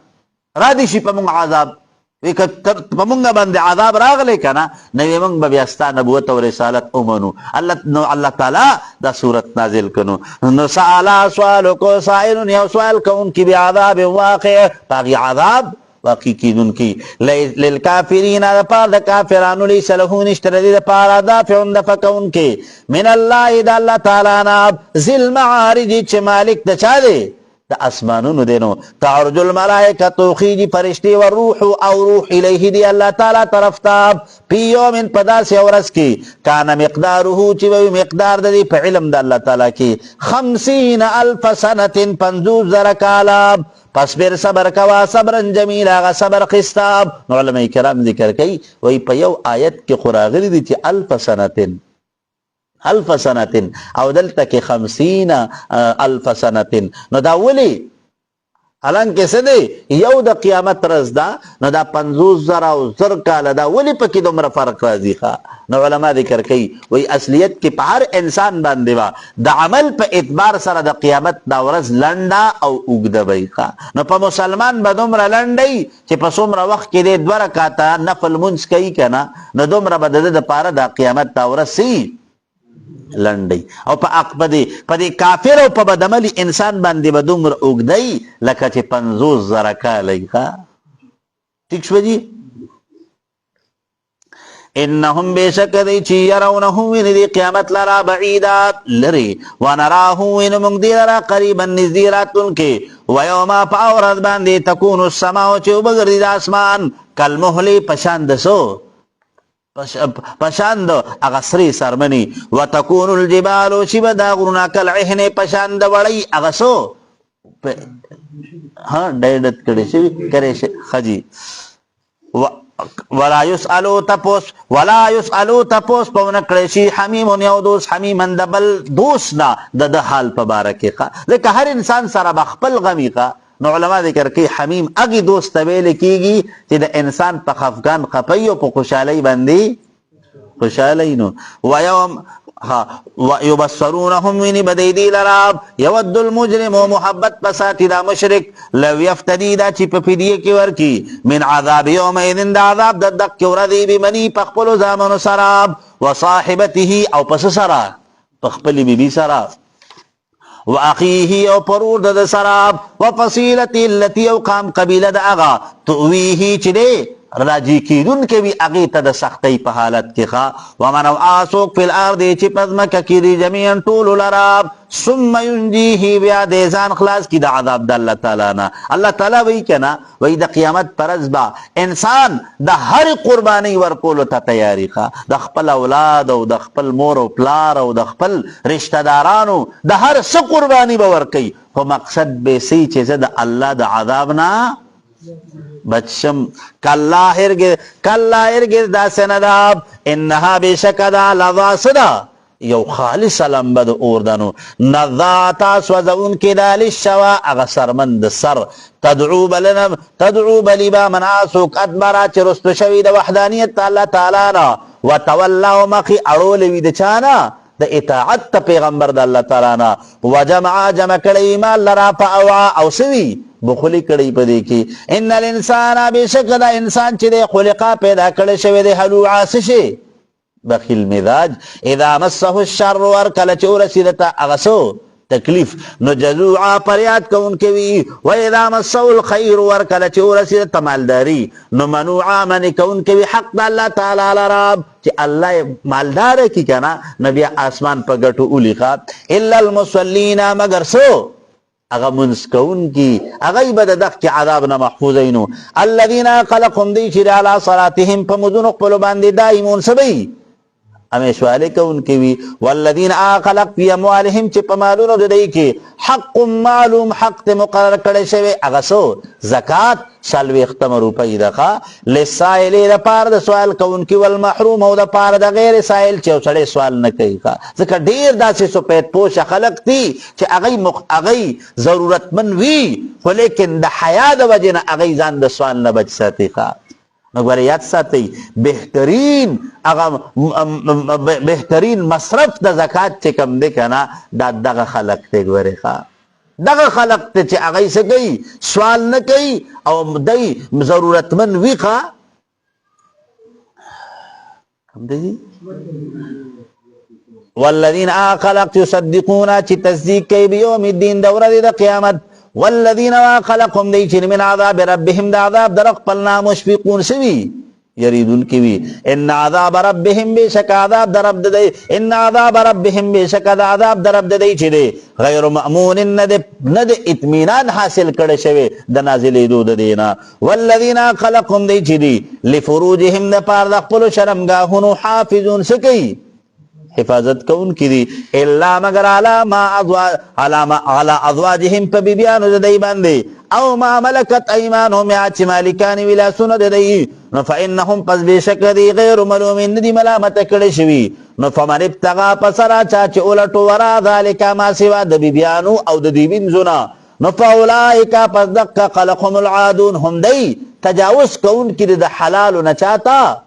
را دي شي پمنګ عذاب وی ک پمنګ باندې عذاب راغلی کنه نو موږ به بیاستا نبوت او رسالت اومنو. الله تعالی دا صورت نازل کنو. نو سوال کو سائل یو سوال کون کی بعذاب واقع باقی عذاب واقع کیدون کی للکافرین دا پار دا کافرانو لیس لہو نشتر دی دا پار دافعون دا فکون کی من اللہ دا اللہ تعالی ناب ذل معارجی چھ مالک دا چا دے دا اسمانونو دینو. تعرج الملائکتو خیجی فرشتی و روح او روح الیہ دی اللہ تعالی طرف تاب پی یومن پداس ورس کی کانا مقدارو چی وی مقدار دا دی پا علم دا اللہ تعالی کی 50,000 سنت 50,000 کالاب. پس بیر صبر کوا صبرن جمیل آغا صبر خستاب. نو علماء کرام ذکر کئی وی پا یو آیت کی قراغلی دی چی 1000 سنتن او دلتا کی 50,000 سنتن. نو دا ولی حالانکه څه دی یو د قیامت ورځ ده نو دا 50,000 او 1000 کاله دا ولې پکې دومره فرق راځي ښه نو علما ذکر کوي وایي اصلیت کې په هر انسان باندې به د عمل په اعتبار سره د قیامت دا ورځ لنډه او اوږده به وي ښه نو په مسلمان به دومره لنډی چې په څومره وخت کې دی 2 رکعاته نفل مونځ کوي که نه نو دومره به د ده دپاره د قیامت دا ورځ څه لنډی او په دې کافر او په بدعملي انسان باندې به دومره اوږدی لکه چې 50,000 کاله وي ښه ٹھیک شوه جي انهم بشک دی چې يرونه ویني دی قیامت لرا بعیدات لري ونراه ویني موږ دی لرا قریبا نږدې راتلونکې ویوم په ورځ باندې تکون السماء چې وبګرځي د اسمان کالمهل په شان د څه پشان د هغه سرې سرمنې وتکون الجبال چې به دا غرونه کالعهن پشان د وړۍ هغه څه ډېډت کړی شوي کرې ښه جي ولا يسألو تپوس پونه کړی شي حمیم یو دوست حمیمن د بل دوست نه د حال په باره کې ښه ځکه هر انسان سره به خپل غمي ښه نو علما ذکر کوي حمیم هغې دوست ته ویل کېږي چې د انسان په خفګان خفوي او په خوشحالۍ باندې خوشحالۍ نو ویوم یبصرونهم ویني به دی دی لرا یود المجرم و محبت پساتی دا مشرک لو یفتدی دا چې په فدیه کې ورکي من عذاب یومئذ د عذاب د دقې ورځې بمني په خپلو زامنو سره وصاحبته او پس سره په خپلې بیبي سره واخیه او پرور د سراب وفصیلته التي او قام قبیله د اغا تویه چې دی راجی کیدون کې وی اغه ته د سختۍ په حالت کې ښه ومن اسوق فی الارض چې پزمکه کې دی جميعا طول الاراب ثم ينجيه بیا د ځان خلاص کی د عذاب د الله تعالی نه الله تعالی وی کنه وی د قیامت پرز با انسان د هر قربانی ورکول ته تیاری ښه د خپل اولاد او د خپل مور او پلار او د خپل رشتہ دارانو د هر څه قربانی به ورکي خو مقصد به سي چې د الله د عذاب نه بچم کلا هرگز دا سنداب انها بشکدا لظا صدا یو خالص لمبه د اوردنو نذاتا سوزون کې دال الشوا اغه سرمند سر تدعو بلبا من اسوک ادبرا چې رستو شوی د وحدانیت الله تعالی نه وتولوا مخي اړول وی د چانا د اطاعت پیغمبر د الله تعالی نه جمع کړي مال لرا فاوا او سوي بخلی کړي پدې کې ان الانسان بشک دا انسان چې د خلقا پیدا کړي شوی د هلوعا شي بخیل مزاج اذا مسه الشر ورکل چورسیدتا اغسو تکلیف نو جزوعا پریاد کونکي وي و اذا مسه الخير ورکل چورسیدتا مالداری نو منوعا من کونکي وي حق د الله تعالی لرب چې الله مالدار کی کنه نبی آسمان په ګټو اولیخا الا المصلين مگر سو اغا منسکون کی اغای بد دخ کی عذاب نه محفوظینو الذين خلقهم دی شر على صلاتهم فمذن قبل باندې دائمون سبي امیشواله کون کی وی والذین خلق فی اموالهم چې په مالونو د دې کې حق معلوم حق ته مقرر کړي شوی هغه سو زکات سلوي ختم روپۍ دغه لسائل د پاره د سوال کون کی والمحروم او د پاره د غیر سائل چې سړی سوال نه کوي ځکه ډیر داسې سو پیټ پوش خلق دي چې هغه ضرورتمن وی خو لیکن د حیا د وجه نه هغه ځان د سوال نه بچ ساتي نو ګوره یاد ساتئ بهترین مصرف د زکات چې کوم دی کنه دا دغه خلق دی ګوره دغه خلق ته چې هغه څه کوي سوال نه کوي او دی ضرورتمن وي کوم دی والذین خلق يصدقون چې تصدیق کوي بیوم الدین د ورځې د قیامت والذین خلقهم دی چې من عذاب ربهم د عذاب در خپلنا مشفقون سوي یریدون کی وی ان عذاب ربهم بشک عذاب در رب دی ان عذاب ربهم بشک عذاب در رب دی چې دی غیر مأمون ند اطمینان حاصل کړي شوی د نازلې دود دینا والذین خلقهم دی چې دی لفروجهم د پاره د خپل شرمګاهونو حافظون سکی حفاظت کون کی دی الا مگر علی ازواجهم په بیبیانو د دی باندې او ما ملکت ایمانهم یا چې مالکان ولاسونه د دی نو فانهم پس بشک دی غیر ملومین دی ملامت کړي شوی نو فمن ابتغى پسرا چا چې اولټو ورا ذالک ما سوا د بیبیانو او د دی وینځونه نو فاولائک پس دقا خلقهم العادون هم دی تجاوز کون کی د حلال نه چاته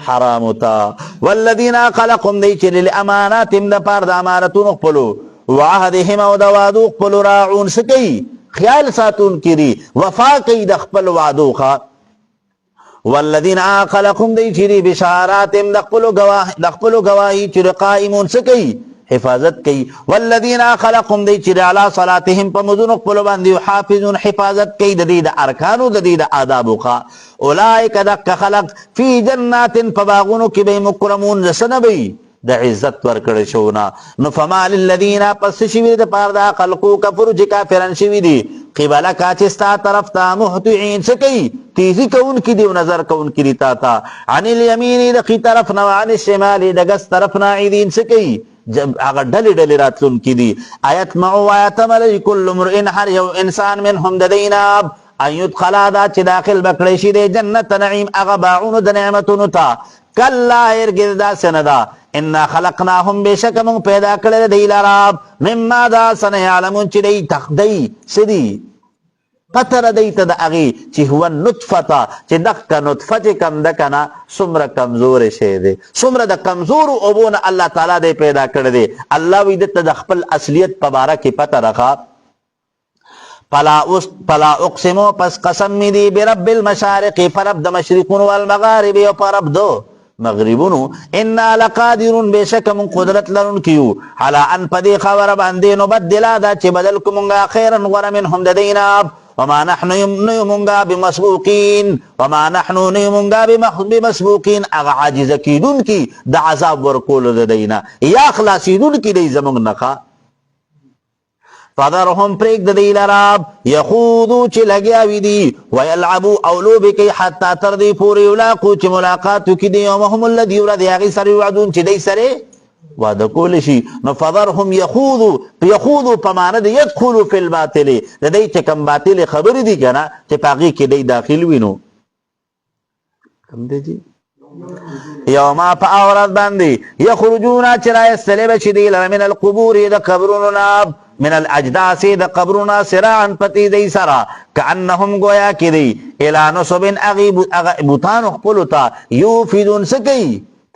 حرام تا والذین خلقهم دی چې للاماناتهم د پاره د امانتونو خپلو وعهدهم او د وعدو خپلو راعون سکی خیال ساتون کړي وفا کوي د خپل وعدو ښه والذین خلقهم دی چې بشاراتهم د خپلو گواهی چې قائمون سکی حفاظت کوي والذین خلقهم دی چې علی صلاتهم په مزون خپل باندې حافظون حفاظت کوي د دې د ارکانو د دې د آدابو ښه اولئک دک خلق فی جنات فباغونو کې به مکرمون زسنبی د عزت ورکړی شونا نو فما للذین پس شوی د پاره د خلقو کفر چې کافرن شوی دي قبله کا چې ستا طرف ته محتعين سکی تیزی کون کی دی نظر کون کی تا تا عن الیمین د کی طرف نو عن الشمال د ګس طرف نه عیدین سکی جب اگر ډلی ډلی راتلون کی دی آیت معو آیت مل کل امرئ هر یو انسان منهم ددینا ان يدخل دا چې داخل بکړی شي د جنت نعیم هغه باغونو د نعمتونو تا کلا ارګز دا سندا ان خلقناهم بشک من پیدا کړل دی لراب مما دا سن علمون چې دی تخدی سدی پتر دی ته د اغي چې هو نطفه چې دک نطفه چې کم دکنه سمره کمزور شه دی سمره د کمزور او بون الله تعالی دی پیدا کړی دی الله وی د خپل اصلیت په باره کې پته راخا فلا اقسمو پس قسم می دی برب المشارق فرب د مشرقون والمغارب او فرب دو مغربونو انا لقادرون بشک من قدرت لرون کیو علا ان پدی خبر باندې نو بدلا دا چې بدل کومغه خیرا غره منهم ددینا وما نحن يمنغا بمسبوقين وما نحن يمنغا بمسبوقين اغه عاجز کیدون کی د عذاب ورکول ددینا یا خلاصیدون کی دی زمون نخا فذرهم پریک د دی لراب یخوضو چې لګیا وی دی ويلعبوا اولو بکی حتا تر دی پوری ولاقو چې ملاقات کی دی یومهم الذی ورد یغی سر وعدون چې دی سره وعده کول شي نو فذرهم یخوضو پمانه دی يدخلوا فی الباطل د دی چې کم باطل خبر دی کنه چې پاغي کې دی داخل وینو کم دی جی یوما پا اورد باندی یخرجونا چرای سلیب چی دی من القبور د قبروننا من الاجداس د قبرنا سراعن پتی دی سرا کانهم گویا کی دی الى نصب بوتان خپلتا یوفیدون سکی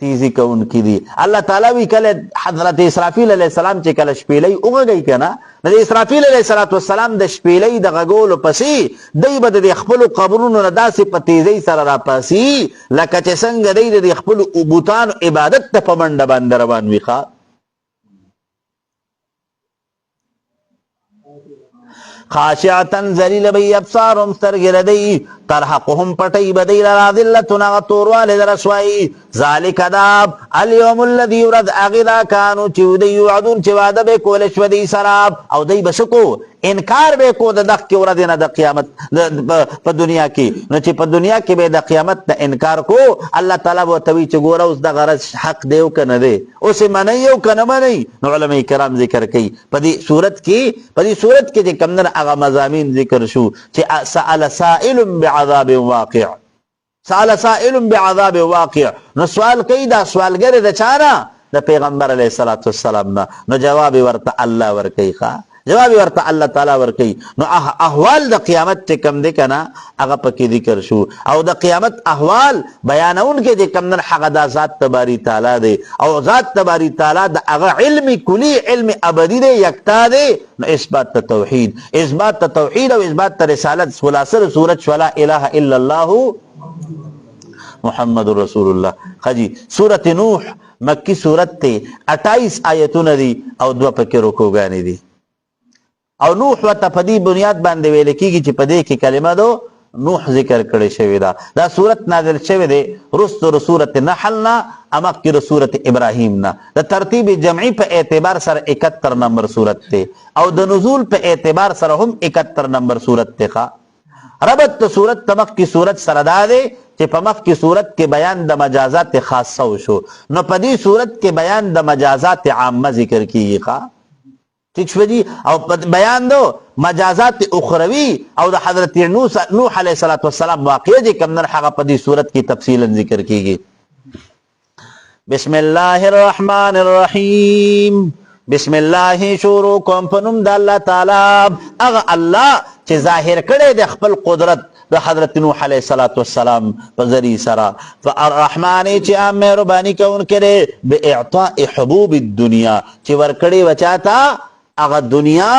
تیزی کون کی دی اللہ تعالی وی کل حضرت اسرافیل علیہ السلام چی کل شپیلی اگا گئی کنا ندی اسرافیل علیہ السلام د شپیلی د غگولو پسی دی با دی خپلو قبرونو نداسی پا تیزی سر را پسی لکا چی سنگ دی خپلو بوتان عبادت تا پا مند باندروان وی خواه خاشعتن ذلیل بی ابصارهم سترگل دی ترحقهم پتی بدی لرا ذلتنا غطوروال درسوائی ذالک داب اليوم الذي ورد اغدا کانو چیو دی یوعدون چواده بے کولش و دی سراب او دی بسکو انکار بے کو د دق کی وردینا د قیامت پا دنیا کی نو چی پا دنیا کی بے د قیامت د انکار کو اللہ تعالی و توی چی گورا اس دا غرض حق دیو کن دے اسے منیو کن منی نو علماء کرام ذکر کی پا دی صورت کی چی کمدن اغا مضامین ذکر شو چی سأل سائل بعذاب واقع سأل سائل بعذاب واقع نو سوال کئی دا سوال گر دا چانا دا پیغمبر علیہ السلام نو جواب ورطا اللہ ورکی خواہ جواب ورته الله تعالی ورکی نو احوال د قیامت ته کم دی کنه هغه پکې ذکر شو او د قیامت احوال بیانون کې چې کم نه حق د ذات تباری تعالی دی او ذات تباری تعالی د هغه علم کلی علم ابدی دی یکتا دی نو اثبات توحید او اثبات رسالت خلاصه سورۃ ولا اله الا الله محمد رسول الله خجی سورۃ نوح مکی سورۃ ته 28 آیتونه دي او دو پکې رکوګانی دي او نوح وته پدی بنیاد باندې ویل کیږي چې پدې کې کلمه دو نوح ذکر کړي شوی دا سورت نازل شوی دی رستو سورت نحل نا امکه سورت ابراهیم نا د ترتیب جمعی په اعتبار سره 71 نمبر سورت ته او د نزول په اعتبار سره هم 71 نمبر سورت ته ربط سورت تمک کی سورت سره دا دی چې په مخ کی سورت کې بیان د مجازات خاصه وشو نو پدی سورت کې بیان د مجازات عامه ذکر کیږي ٹھیک شو جی او بیان دو مجازات اخروی او د حضرت نوح علیہ السلام واقعہ جی کم نر حقا پدی صورت کی تفصیلا ذکر کی گئی بسم اللہ الرحمن الرحیم بسم الله شروع کوم په نوم د الله تعالی، هغه الله چې ظاهر کړی د خپل قدرت د حضرت نوح علیه السلام په ذریعه سره. فالرحمن چې عام مهرباني کوونکی دی، باعطاء حبوب الدنیا چې ورکړی وچاته هغه دنیا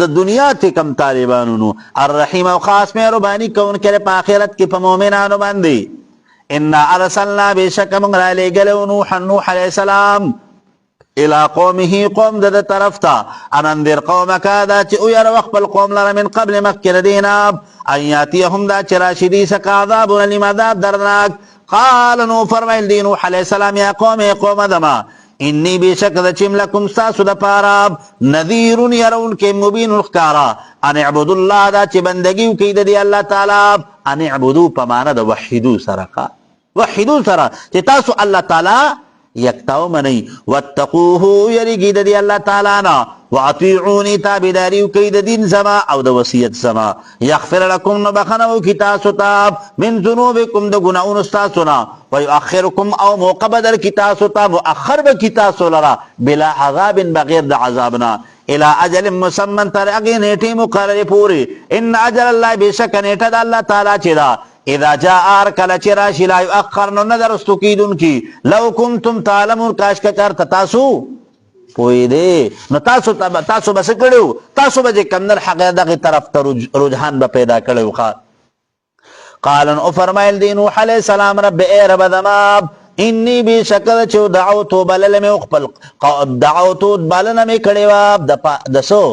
د دنیا ته کم طالبانو نو. الرحیم او خاص مهرباني کوونکی په آخرت کې په مؤمنانو باندې. ان ارسلنا بشک موږ را لېږلی نوح علیه السلام الى قومه قوم د طرف ته، ان انذر قومک دا چې ویره خپل قوم لره من قبل مخکې د دې نه ان یاتیهم دا چې راشي دې څخه عذاب الیم عذاب دردناک. قال نو فرمایل دی نوح علیه السلام یا قوم دما انی بشک د چم لکم ستاسو دپاره نذیر یرونکی مبین ښکاره. ان اعبدوا الله دا چې بندګي وکړئ د دې الله تعالی. ان اعبدوا په معنه د وحدو سره، وحدو سره چې تاسو الله تعالی یکتاو منی. واتقوه یریږي د دې الله تعالی نه. واطیعوني تابعداري وکړئ د دین زما او د وصیت زما. یغفر لکم نو بخښنه وکړي تاسو ته من ذنوبکم د ګناهونو ستاسو نه. ویؤخرکم او موقع به درکړي تاسو ته، مؤخر به کړي تاسو لره بلا عذاب بغیر د عذاب نه. الى اجل مسمى تر هغې نیټې مقررې پورې. ان اجل الله بېشکه نیټه د الله تعالی چې ده اذا جاء ار کله چې راشي لا یؤخر نو نه درستو کیدونکي. لو کنتم تعلمون کاش که چېرته تاسو پوهېدې نو تاسو به څه کړي وو؟ تاسو به چې کوم نه حق دغې طرف ته رجحان به پیدا کړی وو. قال نو فرمایل دی نوح علیه السلام رب ای رب زما انی بېشکه چې دعوتو بلله مې خپل دعوتو بلنه مې کړې وه د څو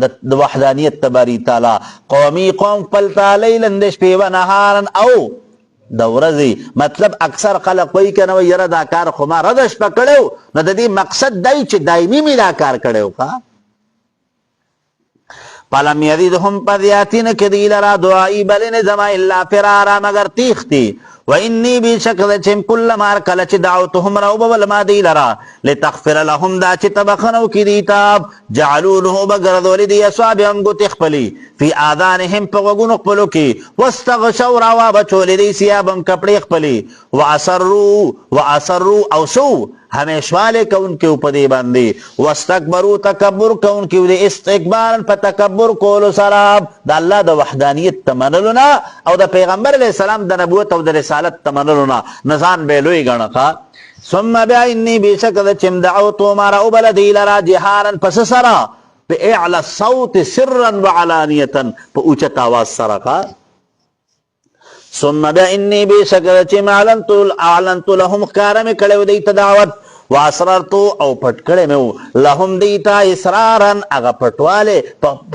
د وحدانیت تباری تعالی قومی قوم خپل ته لیلا د شپې و نهارا او د ورځې. مطلب اکثر خلق وایي که نه وایي یاره دا کار خو ما رده شپه کړی و، نو د دې مقصد دی چې دایمي مې دا کار کړی و. فلم یزدهم په زیاتي نه کړي لره دعایي بلنې زما الا فرارا مگر تیښتې. و انی بېشک د چې کلما هر کله چې دعوتهم راوبول ما دی لره لتغفر لهم دا چې ته بخښنه وکړي دوی ته جعلونه به ګرځولې دي اصابعهم ګوتې خپلې فی آذانهم په غوږونو خپلو کې واستغشوا راوابچولې دي ثیابهم کپړې خپلې واصروا او سو همیشواله کوونکي په دې باندې واستکبروا تکبر کوونکي د استکبار په تکبر کولو سره د الله د وحدانیت تمنلو نه او د پیغمبر علیه السلام د نبوت او د رسالت تمنلو نه نزان به لوی ګڼه. ثم بیا انی بېشک د چې دعوتو ما راوبله دی لره جهارا پس سره په اعلی الصوت سرا وعلانیة په اوچت آواز سره. ثم بیا انی بېشک د چې اعلنت لهم ښکاره مې کړی و دی ته دعوت واسررتو او پټ کړی مې و لهم دی ته اسرارا هغه پټوالی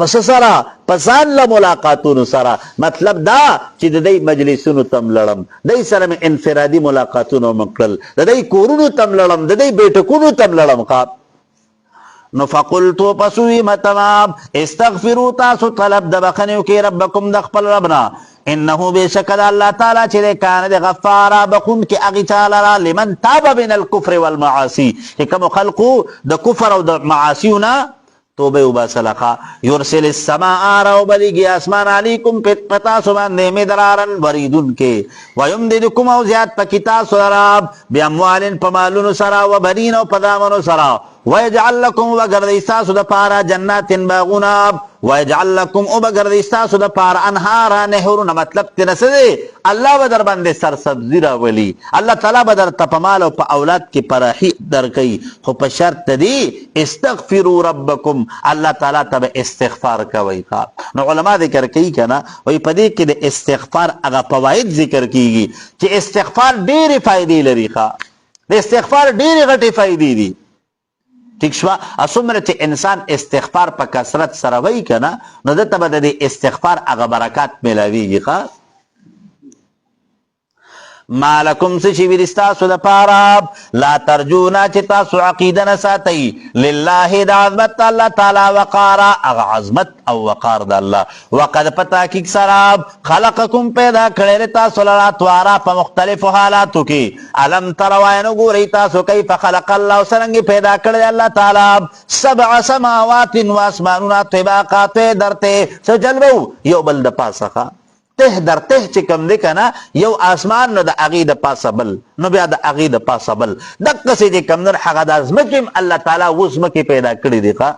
پس سره پسان له ملاقاتونو سره. مطلب دا چې د دې مجلسونو تم لړم، دی سره مې انفرادي ملاقاتونه مې کړل، د دې کورونو تم لړم، د دې بیټکونو تم لړم. نو فقلتو پسوی متمام استغفرو تاسو طلب د بخنیو کې ربکم د خپل ربنا انه بېشکه د الله تعالی چې دی کان د غفاره بخونکي هغې چا لره لمن تاب من الکفر والمعاصي چې کومو خلقو د کفر او د معاصیو نه توبه وباسلخه. یرسل السماء راوبلیږي اسمان علیکم په تاسو باندې مدرارن وریدونکې ویمددکم او زیات پکې تاسو لره باموال په مالونو سره و بنین او په دامنو سره ویجعل لکم وګرځئ ستاسو دپاره جنات باغونه ویجعل لکم وبګرځئ ستاسو دپاره انهارا نهرونه. مطلب ترې څه دی؟ الله به در باندې سرسبزي راولي، الله تعالی به درته په مال او په اولاد کې پراخي درکوي، خو په شرط دی استغفروا ربکم الله تعالی ته به استغفار کوئ. نو علما ذکر کوي که نه وایي په دې کې د استغفار هغه فواید ذکر کیږي چې استغفار ډېرې فایدې لري. د استغفار ډېرې غټې فایدې دي. ٹھیک شوا څومره چې انسان استغفار په کثرت سره وایي که نه نو دته به د استغفار هغه برکات میلاویږي. ما لکم څه شوي دي ستاسو دپاره لا ترجونا چې تاسو عقیده نه ساتئ لله د عظمت الله تعالی وقارا هغه عظمت او وقار د الله. وقد په تحقیق سره خلقکم پیدا کړی تاسو لره طوارا په مختلفو حالاتو کې. الم تروا نو ګورئ تاسو کیف خلق الله څرنګې پیدا کړی الله تعالی 7 سماوات و اسمانونه طباقات درته څه جلبو یو بل د پاسه ته در ته چې کوم دی کنه یو اسمان نو د هغې د پاسه بل نو بیا د هغې د پاسه بل دقسې چې کوم دی هغه دا ځمکې هم الله تعالی اوس ځمکې پیدا کړي دي ښه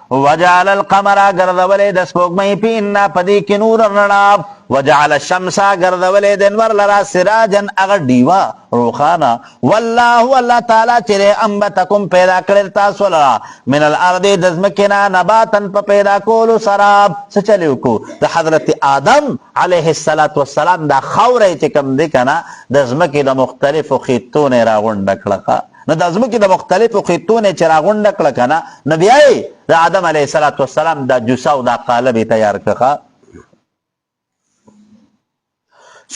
وجعل القمر ګرځولې د سپوږمۍ فيهن په دې کې نور رڼا وجعل الشمس ګرځولې د انور لرا سراجا هغه ډیوه روښانه والله الله تعالی چې انبتکم پیدا کړل تاسو لرا من الارض د ځمکې نه نباتن په پیدا کولو سره څه چلی وکړو د حضرت آدم علیه السلام دا خاوره چې کوم دی کنه د ځمکې د مختلفو خطو نه راغونډه کړه نو د ځمکې د مختلفو خطو نه چې راغونډه کړه کنه نو بیا یې د آدم علیه السلام دا جوسه او دا قالب یې تیار کړه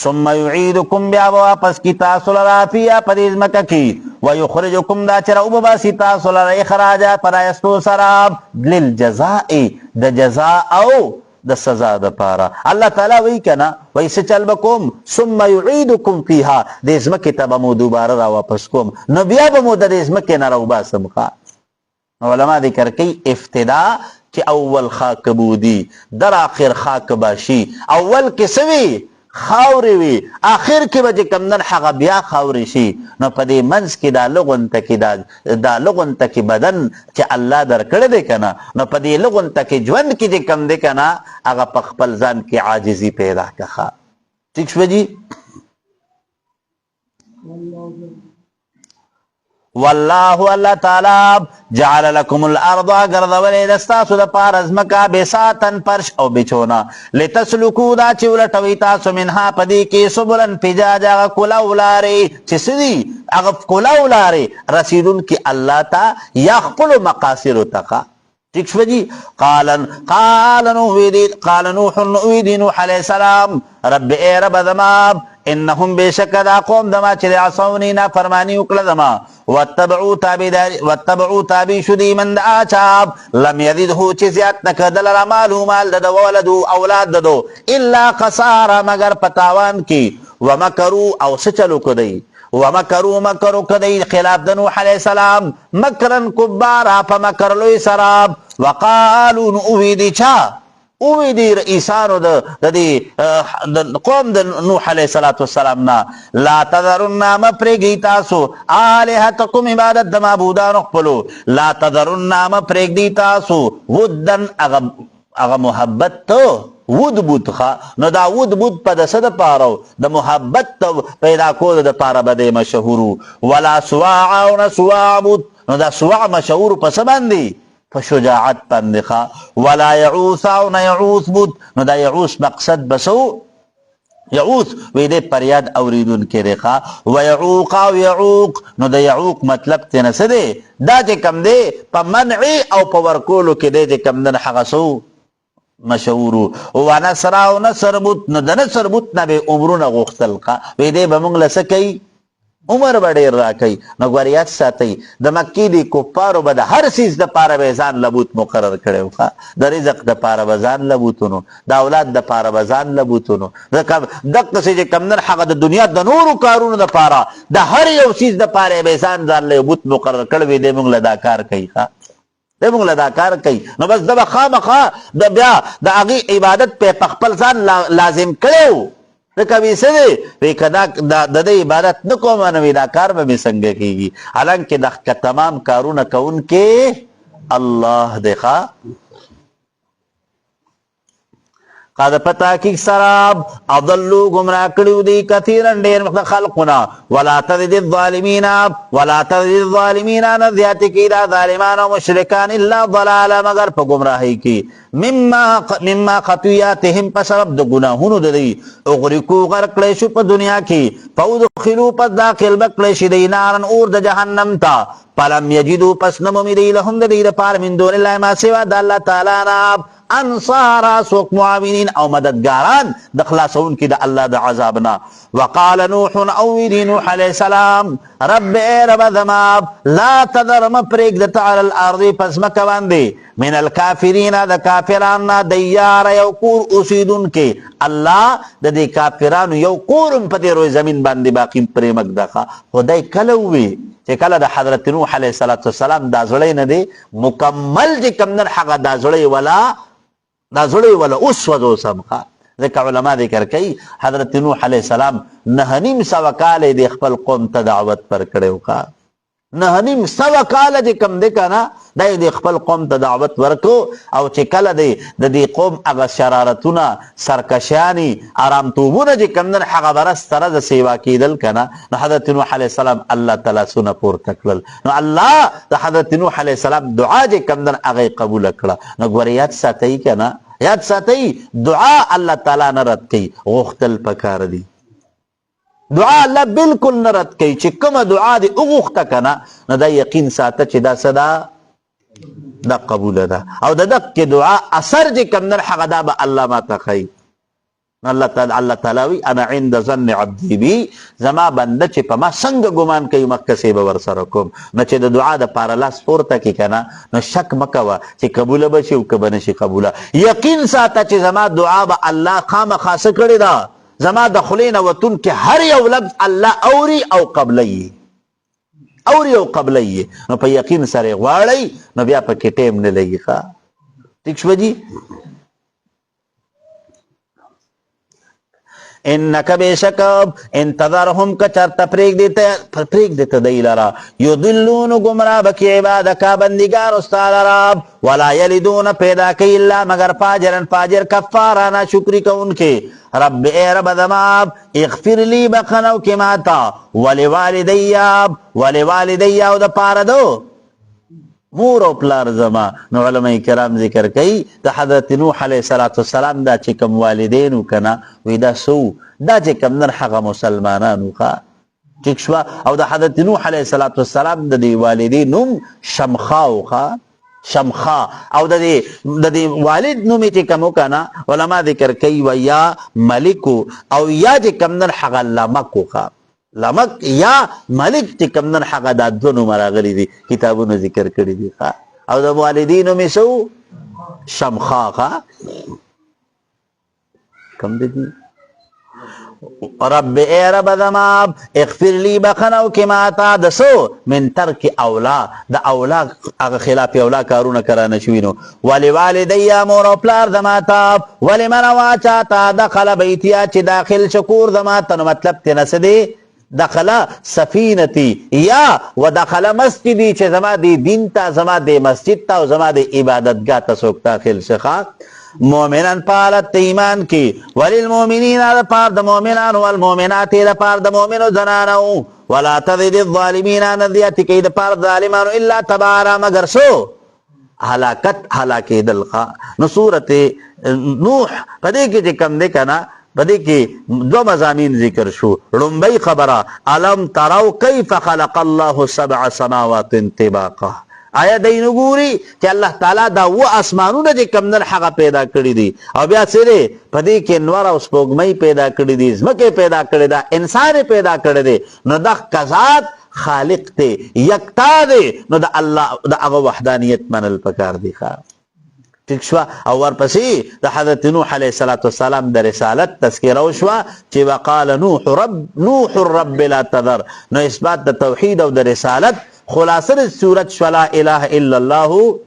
ثم يعيدكم بیا واپس کی تاسو لرا فيها په دې ځمکه کې ويخرجكم دا چې راوباسي تاسو لرا اخراجات پرایستو سره للجزاء د جزاء او د سزا د پاره الله تعالی وی کنه وی څه چل بکوم ثم يعيدكم فيها دې ځمکې ته به مو دوباره را واپس کوم نو بیا به مو د دې ځمکې نه راوباسم علما ذکر کوي ابتدا چې اول خاک بودی در آخر خاک باشي اول کې سوي خاورې وي آخر کې به چې کمدن هغه بیا خاورې شي نو په دې منځ کې دا لغونته کې بدن چې الله درکړی دی که نه نو په دې لغونته کې ژوند کې چې کم دی که نه هغه په خپل ځان کې عاجزي پیدا کړه ٹھیک شوه جي والله الله تعالی جعل لكم الارض ګرځولې د ستاسو دپاره ځمکه بساطا فرش او بچونه لتسلکو دا چې ولټوئ تاسو منها په دې کې سبلا فجاجا هغه کولو لارې چې څه دي هغه کولو لارې رسیدونکي الله ته یا خپلو مقاصدو ته ٹھیک شوه جي قال نوح نوح علیه السلام رب اے رب زما انهم بشک دا قوم دما چې عصونی نا فرمانی وکړه دما واتبعوا تابع شدی من دا چاب لم یزده چې زیات نکدل را مال د ولد اولاد ددو الا خساره مگر پتاوان کی ومکروا او سچلو کدی ومکروا مکرو کدی خلاف د نوح علیہ السلام مکرن کبارا فمکر لوی سراب وقالوا نؤویدی چا اوی دی رئیسانو د قوم د نوح علیہ السلام نا لا تذرن مپریگی تاسو آلہتکم عبادت د معبودانو خپلو لا تذرن مپریگی تاسو ودن اغا محبت تو ود بود خوا نو دا ود بود پا دسد پارو دا محبت پیدا کول دا پارا بده مشهورو ولا سواع و نسواع بود نو دا سواع مشهورو پس بندی فشجاعت پندخا ولا يعوث او نه يعوث بود نو دا يعوث مقصد بسو يعوث وی دې پریاد اوریدون کې رخا ويعوق او يعوق نو دا يعوق مطلب ته نه سده دا چې کم دی په منع او په ورکولو کې دی چې کم نه حغسو مشهور او نصر او نصر بود نو د نصر بود نه به عمرونه غختل وی دې به موږ لسکې عمر بڑیر راکی نگواریات ساتی دا مکی دی کفارو با دا هر سیز دا پارا بیزان لبوت مقرر کرده وخوا دا رزق دا پارا بیزان لبوتونو دا اولاد دا پارا بیزان لبوتونو دقت سی جه کمدن حقا دا دنیا دا نورو کارونو دا پارا دا هر یو سیز دا پارا بیزان زان لبوت مقرر کرده دی مونگ لداکار کئی خوا دی مونگ لداکار کئی نو بس دا بخام خوا دا بیا دا اغی عبادت پہ پخپل زان لازم کرده کبھی سے دے کدا د عبادت نہ کو منوی دا کار میں سنگے کیگی حالانکہ دا تمام کارون کون کے اللہ دیکھا قد پتا کی سراب اضلوا گمراہ کړو دی کثیرن ډیر خلقنا ولا تزد الظالمین نذیات کی دا ظالمان او مشرکان الا ضلالا مگر په گمراهی کی مما خطیاتهم پسبب د گناهونو دی اغرقوا غرق کړي شو په دنیا کې فودخلوا پس داخل بکړي شي دی نارن اور د جهنم تا فلم یجدوا پس نمومي لهم د دې لپاره من دون الله ما سوا د الله تعالی نه انصارا سوک معاونین او مددگاران د خلاصون کی د الله د عذابنا وقال نوح اویدی نوح علیہ السلام رب اے رب ذماب لا تذر مپریک د تعالی الارض پس مکواندی من الكافرین د کافران دیار یو کور اوسیدون کی الله د دې کافرانو یو کورم په دې روی زمین باندې باقی پریمک دغه خدای کلووی چې کله د حضرت نوح علیہ السلام دا زړی نه دی مکمل چې کمنر حق دا زړی ولا دا زړه ولا اوس وځو سمخه. ځکه علما ذکر کوي حضرت نوح علیه السلام 9.5 کال د خپل قوم ته دعوت پر کړو کا 9.5 کال چې کم دی کنه د خپل قوم ته دعوت ورکو. او چې کله د دې قوم هغه شرارتونه سرکشیانی آرام توبونه چې کم دن هغه برس سره د سیوا کېدل کنه نو حضرت نوح علیه السلام الله تعالی سونه پورته کړل. نو الله د حضرت نوح علیه السلام دعا چې کم دن هغه قبول کړه. نو ګورې یاد ساتئ کنه یاد ساتئ دعا الله تعالی نه رد کوي غوښتل پکار دي. دعا الله بالکل نه رد کوي چې کومه دعا دې وغوښته کنه نو دا یقین ساته چې دا صدا دا قبول ده او د دغه دعا اثر چې کوم نه هغه دا به الله ماته کوي. الله تعالی وی انا عند ظن عبدي بي زما بنده چې په ما څنګه ګمان کوي مکه سی به ور سره کوم. نو چې د دعا د پاره لاس پورته کی کنه نو شک مکوه چې قبول به شي او کبه نشي قبوله. یقین ساته چې زما دعا به الله خامخاسه کړی دا زما د خلین وتون کې هر یو لفظ الله اوري او قبلي اوري او قبلي. نو په یقین سره غواړي نو بیا په کې ټیم نه لګي ښا ٹھیک شو جی. انک بیشک انتظرهم کچرت پریگ دیتا دیلرا یضلون گمراه بکی عبادک بندگار استادراب ولا یلدون پیدا کی اللہ مگر فاجرن فاجر کفارانا شکری کا ان کے. رب اے رب دماب اغفر لی بخنو کی ماتا ولی والدیاب دا پاردو مور او پلار زما. نو علماء کرام ذکر کوي د حضرت نوح علیه السلام دا چې کوم والدینو کنه وی دا سو دا چې کوم نن هغه مسلمانانو ښه ټیک شو. او د حضرت نوح علیه السلام د دې والدینو شمخا ښه شمخا او د دې والد نوم چې کوم کنه علما ذکر کوي ویا ملک او یا چې کوم نن هغه لمک ښه لمک یا ملک چې کم نن هغه دا دوه نوم راغلي دي کتابونو ذکر کړي دي او د والدینو مې سو شمخا کم دي رب اے رب ذماب اغفر لی بخنو کی ماتا دسو من ترک اولا دا اولا اغا خلاف اولا کارونا کرانا شوینو ولی والدی مور و پلار دماتا ولی من واچاتا دخل بیتیا چی داخل شکور دماتا نو مطلب تنسدی دخل سفینتی یا و دخل مسجدی چه زما دی دین تا زما دی مسجد تا و زما دی عبادتگاه تا سوک داخل شخا مومنان پالت ایمان کی وللمومنین دا پار دا مومنان والمومنات دا پار دا مومن و زنانو ولا تذد الظالمین نذیتی کی دا پار ظالمان الا تبارا مگر سو حلاکی دلخا. نو صورت نوح پدے کی جی کم دے کنا پدې کې دو مضامین ذکر شو. لومبی خبره الم تروا کیف خلق الله 7 سماوات طباقا. آیا دای نو ګوري چې الله تعالی دا و اسمانونه چې کم نن هغه پیدا کړی دي او بیا سره پدې کې نور او سپوږمۍ پیدا کړی دي ځمکه پیدا کړی دا انسان پیدا کړی دي. نو د قزات خالق ته یکتا دی نو د الله د هغه وحدانیت منل پکار دی ښا ٹھیک شو. او ورپسې د حضرت نوح علیه السلام د رسالت تذکره وشوه چې وقال نوح الرب لا تذر. نو اثبات د توحید او د رسالت خلاصه سورت شو لا اله الا الله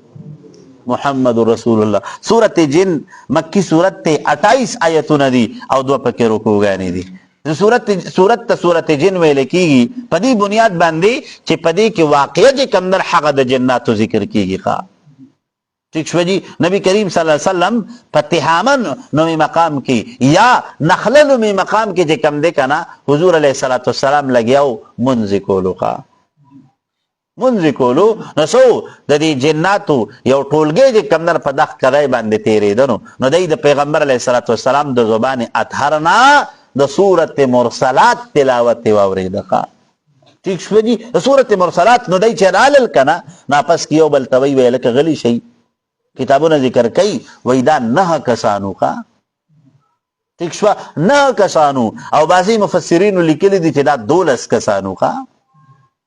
محمد رسول الله. سورت جن مکی سورت ته 28 آیتونه دي او دو پکې رکوګانی دي. سورت جن ویل کیږي په دې بنیاد باندې چې په دې کې واقعي چې کوم در حق د جناتو ذکر کیږي ښا ٹھیک شو جی. نبی کریم صلی اللہ علیہ وسلم فتحامن نومی مقام کی یا نخل نومی مقام کی جے کم دے کنا حضور علیہ السلام لگیاو منزی کولو خواہ منزی کولو نسو دا دی جناتو یو ٹولگے جے کم در پدخ کرائی باندے تیرے دنو نو دی دا پیغمبر علیہ السلام دا زبان اطہرنا دا سورت مرسلات تلاوت واوری دخوا ٹھیک شو جی. دا سورت مرسلات نو دی چرالل کنا ناپس کیو بلتوی ویلک غلی شئی کتابونه ذکر کوي وای دا 9 کسانو کا ٹھیک شو 9 کسانو او بعضی مفسرین لیکلي دي چې دا 12 کسانو کا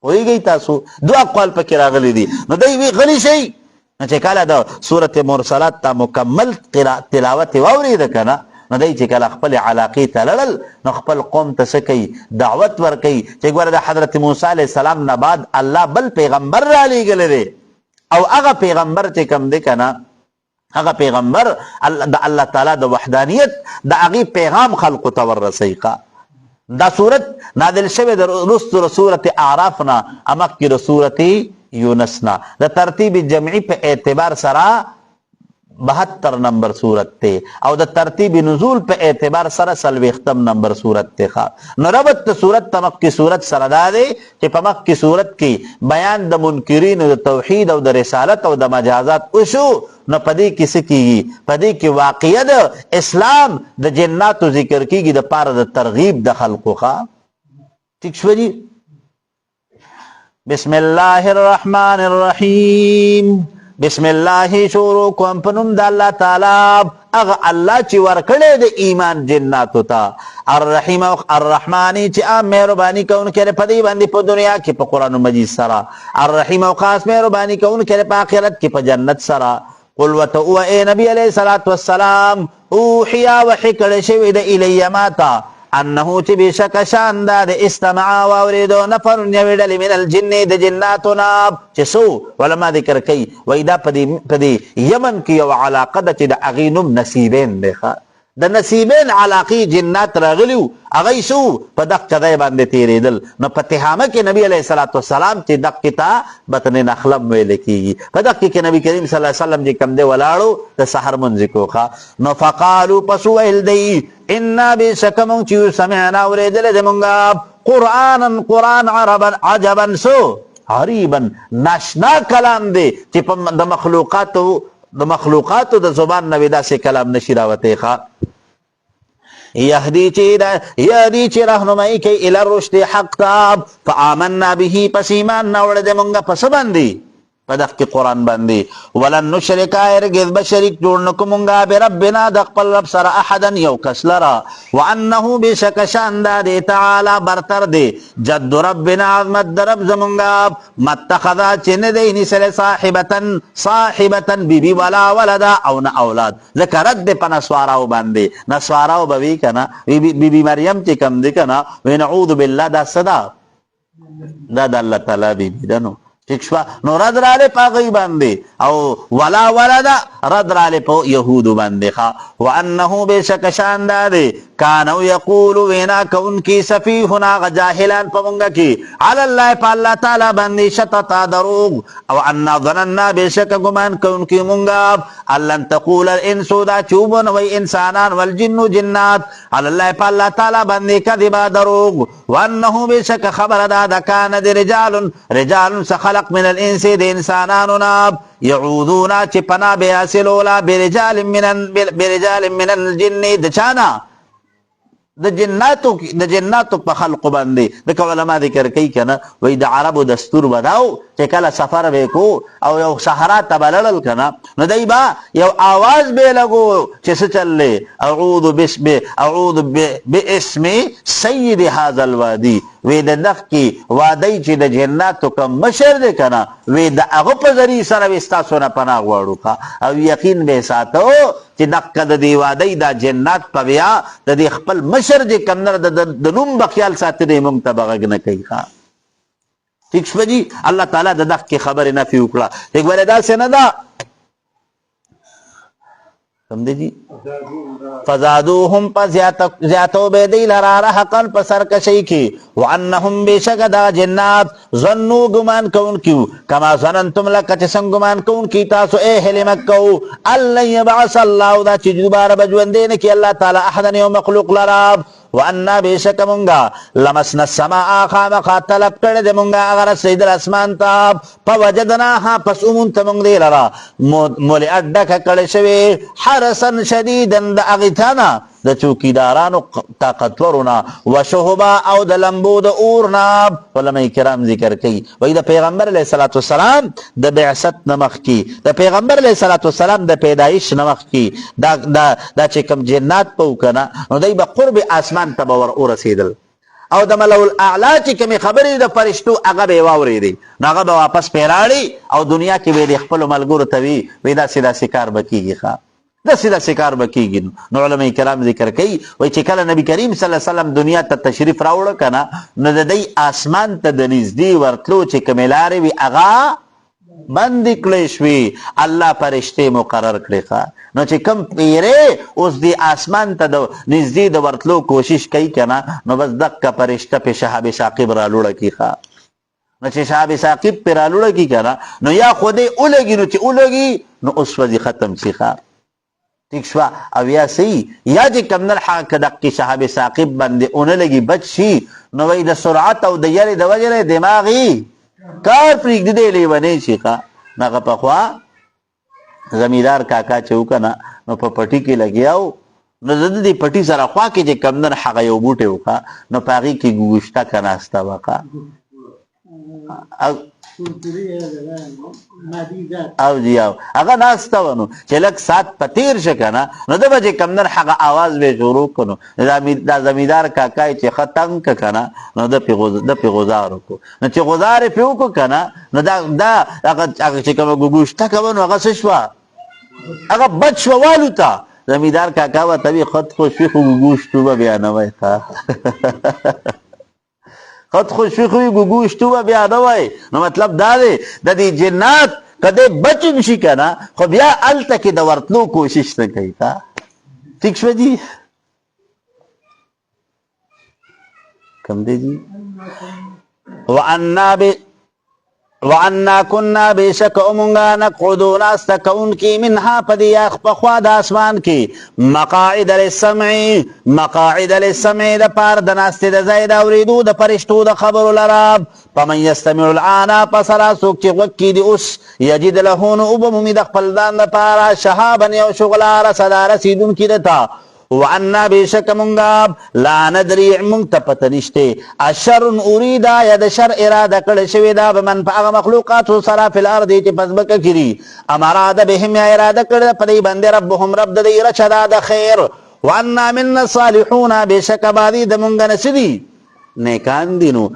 وایي تاسو دوه اقوال پکې راغلي دي. نو دوی وی غلی شي چې کله دا سورته مرسلات ته مکمل تلاوت واورید کنه نو دوی چې کله خپل علاقې تلل نو خپل قوم ته سکی دعوت ور کوي چې ګوره د حضرت موسی علیه السلام نه بعد الله بل پیغمبر را لېږلی دی او هغه پیغمبر چې کم دی کنه هغه پیغمبر د الله تعالی د وحدانیت د هغې پیغام خلقو ته وررسوي. دا صورت نازل شوې د وروستو صورت اعراف نه مخکې د صورت یونس نه. د ترتیب جمعي په اعتبار سره 72 نمبر صورت ته او د ترتیب نزول په اعتبار سره 40 نمبر صورت ته. نو ربط د صورت ته مخکې صورت سره دا دی چې په مخکې صورت کې بیان د منکرینو د توحید او د رسالت او د مجازات وشو. نو پدې کې څه کېږي؟ پدې کې واقعه د اسلام د جناتو ذکر کېږي د پاره د ترغیب د خلقو. ٹھیک شو جی؟ بسم الله الرحمن الرحیم. بسم الله شروع کوم په نوم د الله تعالی هغه الله چې ورکړی د ایمان جناتو ته. الرحیم او الرحمانی چې عام مهرباني کوونکی دی په دې باندې په دنیا کې په قرآن مجید سره. الرحیم او خاص مهرباني کوونکی دی په آخرت کې په جنت سره. قل ورته ووایه ای نبي علیه الصلاة والسلام اوحیا وحی کړی شوی د الی ماته انه چې بېشکه شان دا د استمع واورېدو نفر یوې ډلې من الجن د جناتو نه چې څو علما ذکر کوي وایي دا په دې یمن کې یو علاقه ده چې د هغې نوم نصیبین دی. د نصیبین علاقې جنات راغلي وو هغوی څه وو په دغه ځای باندې تېرېدل. نو په تهامه کې نبي علیه صلات وسلام چې دغې ته بطن نخلم ویلی کېږي په دغې کې نبي کریم صلی الله علیه وسلم چې کوم دی ولاړو د سحر منځ کوخه. نو فقالو پس وویل دی انا بېشکه مونږ چې سمعنا اورېدلی دی مونږه قرآنا قرآن عجبا سو غریبا ناشنا کلام دی چې په د مخلوقاتو د زبان نه داسې کلام نشي راوتی. یهدی چې رهنمایي کوي الی الرشد حق ته فآمنا به پس ایمان راوړی دی مونږه په څه باندې؟ په دغه قرآن باندې. ولن نشرک هرګز به شریک جوړ نه کړو مونږه بربنا د خپل رب سره احدا یو کس لره. وانه بېشکه شان دا دی تعالی برتر دی جد ربنا عظمت د رب زمونږه متخذا چې نه دی نیسلی صاحبة بیبي ولا ولدا او نه اولاد. ځکه رد دی په نسواراو باندې. نسواراو به وي که نه بیبي مریم چې کوم دی که نه وایي نعوذ بالله دا څه ده؟ دا د الله تعالی بیبي ده. نو ٹھیک شوا نو رد رالی پا غی باندی او ولا ولد رد رالی پا یهودو باندی خوا. وانہو بے شک شاندہ دے کانو یقولو وینا کون کی سفیحنا غجاہلان پا منگا کی علی اللہ پا اللہ تعالی باندی شتتا دروغ. او انا ظننا بے شک گمان کون کی منگا اللن تقول الانسو دا چوبن وی انسانان والجنو جنات علی اللہ پا اللہ تعالی باندی کذبا دروغ. وانہو بے شک خبر دا کان دی رجال سخل من الانس د انسانانو نه یعوذونا چې پناه به حاصلولا برجال من الجن د چانا د جناتو په خلقو باندې. دغه علما ذکر کوي کنه وای د عربو دستور بداو چې کله سفر به کو او یو صحرا ته بلل کنه نو دای با یو आवाज به لګو چې څه چللې اعوذ باسم سید هذا الوادي وی د دغه وادي چې د جناتو کوم مشر دی کنه وی د هغه په ذریعہ سره وستاسو نه پناه غواړو او یقین به ساتو چې دغه د دی وادي د جنات په بیا د خپل مشر دی کمنر د نوم بخیال ساتي مونږ ته بغږ نه کوي. ٹھیک شو جی؟ اللہ تعالیٰ د دغه خبر نفي وکړه. یک بل دا څه نه ده کم دی جی فزادوهم پس زیاتو بے دی لرا رحقن پس سرکشی کی وانهم بیشک دا جنات ظنو گمان کون کیو کما ظننتم لکا چسن گمان کون کی تاسو اے حل مکو اللہ یبعث اللہ دا چی دوبارہ بجوندین کی اللہ تعالی احدن یو مخلوق لراب. وانا بیشک منگا لمسنا السماء خامخا طلب کرد منگا اگر سید الاسمان تاب پا وجدناها پس امونت منگ دی لرا مولی اڈک کرد شوی حرسن شدیدن دا اغیتانا د چوکیدارانو طاقتورنا و شهبا او د لمبو د اورنا. علماء کرام ذکر کوي وای د پیغمبر علیه الصلاۃ والسلام د بعثت نمخ کی د پیغمبر علیه الصلاۃ والسلام د پیدایش نمخ کی دا چې کوم جنات پو کنه نو دای به قرب اسمان ته ور ورسیدل او د ملو الاعلی چې کوم خبرې د فرشتو هغه به واورېدي نو هغه به واپس پیراړي او دنیا کې به د خپل ملګرو ته وی دا سیدا سکار بکیږي دا سیدا سکار بکیږي. نو علماء کرام ذکر کوي وای چې کله نبی کریم صلی الله علیه وسلم دنیا ته تشریف راوړ کنه نو د دې اسمان ته د نږدې ورتلو چې کوملارې وی هغه بند کړی شوي، الله فرشتې مقرر کړي ښه. نو چې کم پیری اوس دی آسمان ته د نږدې د ورتلو کوشش کوي کنه، نو بس دقه فرشته په شهاب ثاقب را لوړه کی ښه. نو چې شهاب ثاقب پر را لوړه کی کنه، نو یا خودی اولګي، نو چې اولګي نو اوس وځي ختم شي ښه. ٹھیک شو. او یا صحیح یا چې کمنل حق دقه شهاب ثاقب باندې اون لګي بچ شي، نو وای د سرعت او د یری د وجره دماغي کار پرېږدي دی لیونی شي ښه. نغه پخوا زمیدار کاکا چې وکنه نو په پټي کې لګیاو، نو د دې پټي سره خوا کې چې کمنر هغه یو بوټی وکړه، نو په هغې کې ګوشته کناسته وکړه او جی او هغه ناسته و. نو چې لږ ساعت په تېر شه که نه، نو ده به چې کمنر هغه اواز به شروع کړو، دا زمیدار کاکا چې ښه تنګ که که نه، نو ده پې غزار وکړو. نو چې غزار یې پې وکړو که نه، نو دا هغه چې کومه ګوګوشته کوه، نو هغه څه شوه، هغه بد شوه والوته. زمیدار کاکا به ته وي خود خوشوي خو ګوګوشتو به بیا نه وی ښه خود خوشوي خو ګوګوشتو به بیا نه وی. نو مطلب دا دی د دې جنات کده بچ شي که نه، خو بیا هلته کې د ورتلو کوشش نه کوي ښه. ٹھیک شوه جي. کم دی جي. وعنا كنا بشک امونگا نقعدو ناستا کون کی منها پدی اخ پخوا د اسمان کی مقاعد للسمع د پار د ناستی د زید اوریدو د فرشتو د خبرو لراب. فمن یستمع العانا پسرا سوک چی وکی دی اس یجد لهون اوبمومی د خپل دان د پارا شهابا یو شغلا رسدا رسیدون کی دتا. وعنا بشک منگاب لا ندری منگتا پتنشتے اشر اریدا ید شر ارادا کڑ شویدا بمن پا اغا مخلوقاتو سرا فی الارضی چی پزبک کری امرادا بهم یا ارادا کڑ پدی بند ربهم رب دی رچدا دا خیر. وعنا من صالحونا بشک بادی دا منگن سدی نیکان دینو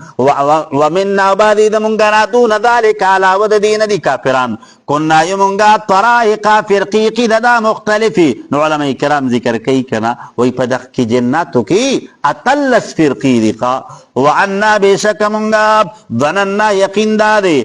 ومننا بادی دا منگنا دون ذالک علاوه دا دین دی کافران کننا یمونگا طرائقا فرقیقی دا مختلفی. نو علماء کرام ذکر کئی کنا وی پدخ کی جناتو کی اتلس فرقی دیقا. وعنا بیشک منگا ظننا یقین دادے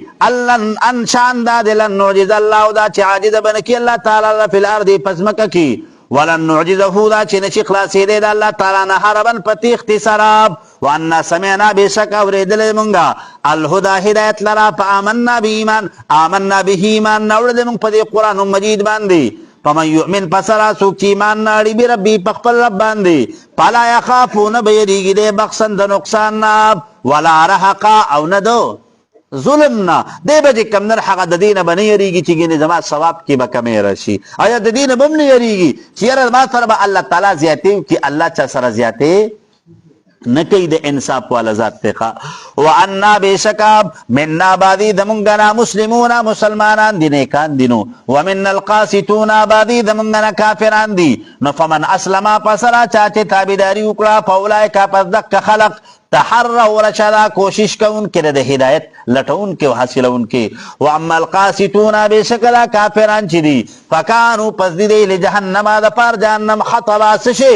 انشان دادے لن نعجز اللہ دا چی عاجز بنکی اللہ تعالی فی الارضی پسمکا کی ولن نعجزه دا چی نشی خلاصی دے دا اللہ تعالی نحربن پتیخ تی سراب. وانا سمعنا بشک اوریدل منگا الہدا ہدایت لرا پا آمنا بی ایمان آمنا بی ایمان نورد منگ پدی قرآن مجید باندی. فمن یؤمن پسرا سوک چی ایمان ناڑی بی ربی پخپل رب باندی پلا یخافون بیریگی دے بخصن دا نقصان ناب ولا رحقا او ندو ظلمنا دے بجے کمنر حقا دا دین بنی یریگی چی گینی زمان ثواب کی بکمی رشی آیا دا دین بمنی یریگی چی یرد ما سر با اللہ تعالی زیادتی کی اللہ چا سر زیادتی نکی دے انصاف والا ذات تیخا. وعنا بیشکاب مننا بادی دمونگنا مسلمونا مسلمانان دی نیکان دینو ومن القاسطونا بادی دمونگنا کافران دی. نفمن اسلما پسرا چاچے تابداری اکڑا فولائی کا پس دک خلق تحرر رشدا کوشش کا ان کے رد ہدایت لٹون کے حاصل ان کے. واما القاسطون بیشکلا کافران چی دی فکانو پس دی دی لجہنم دا پار جہنم حطبا سشے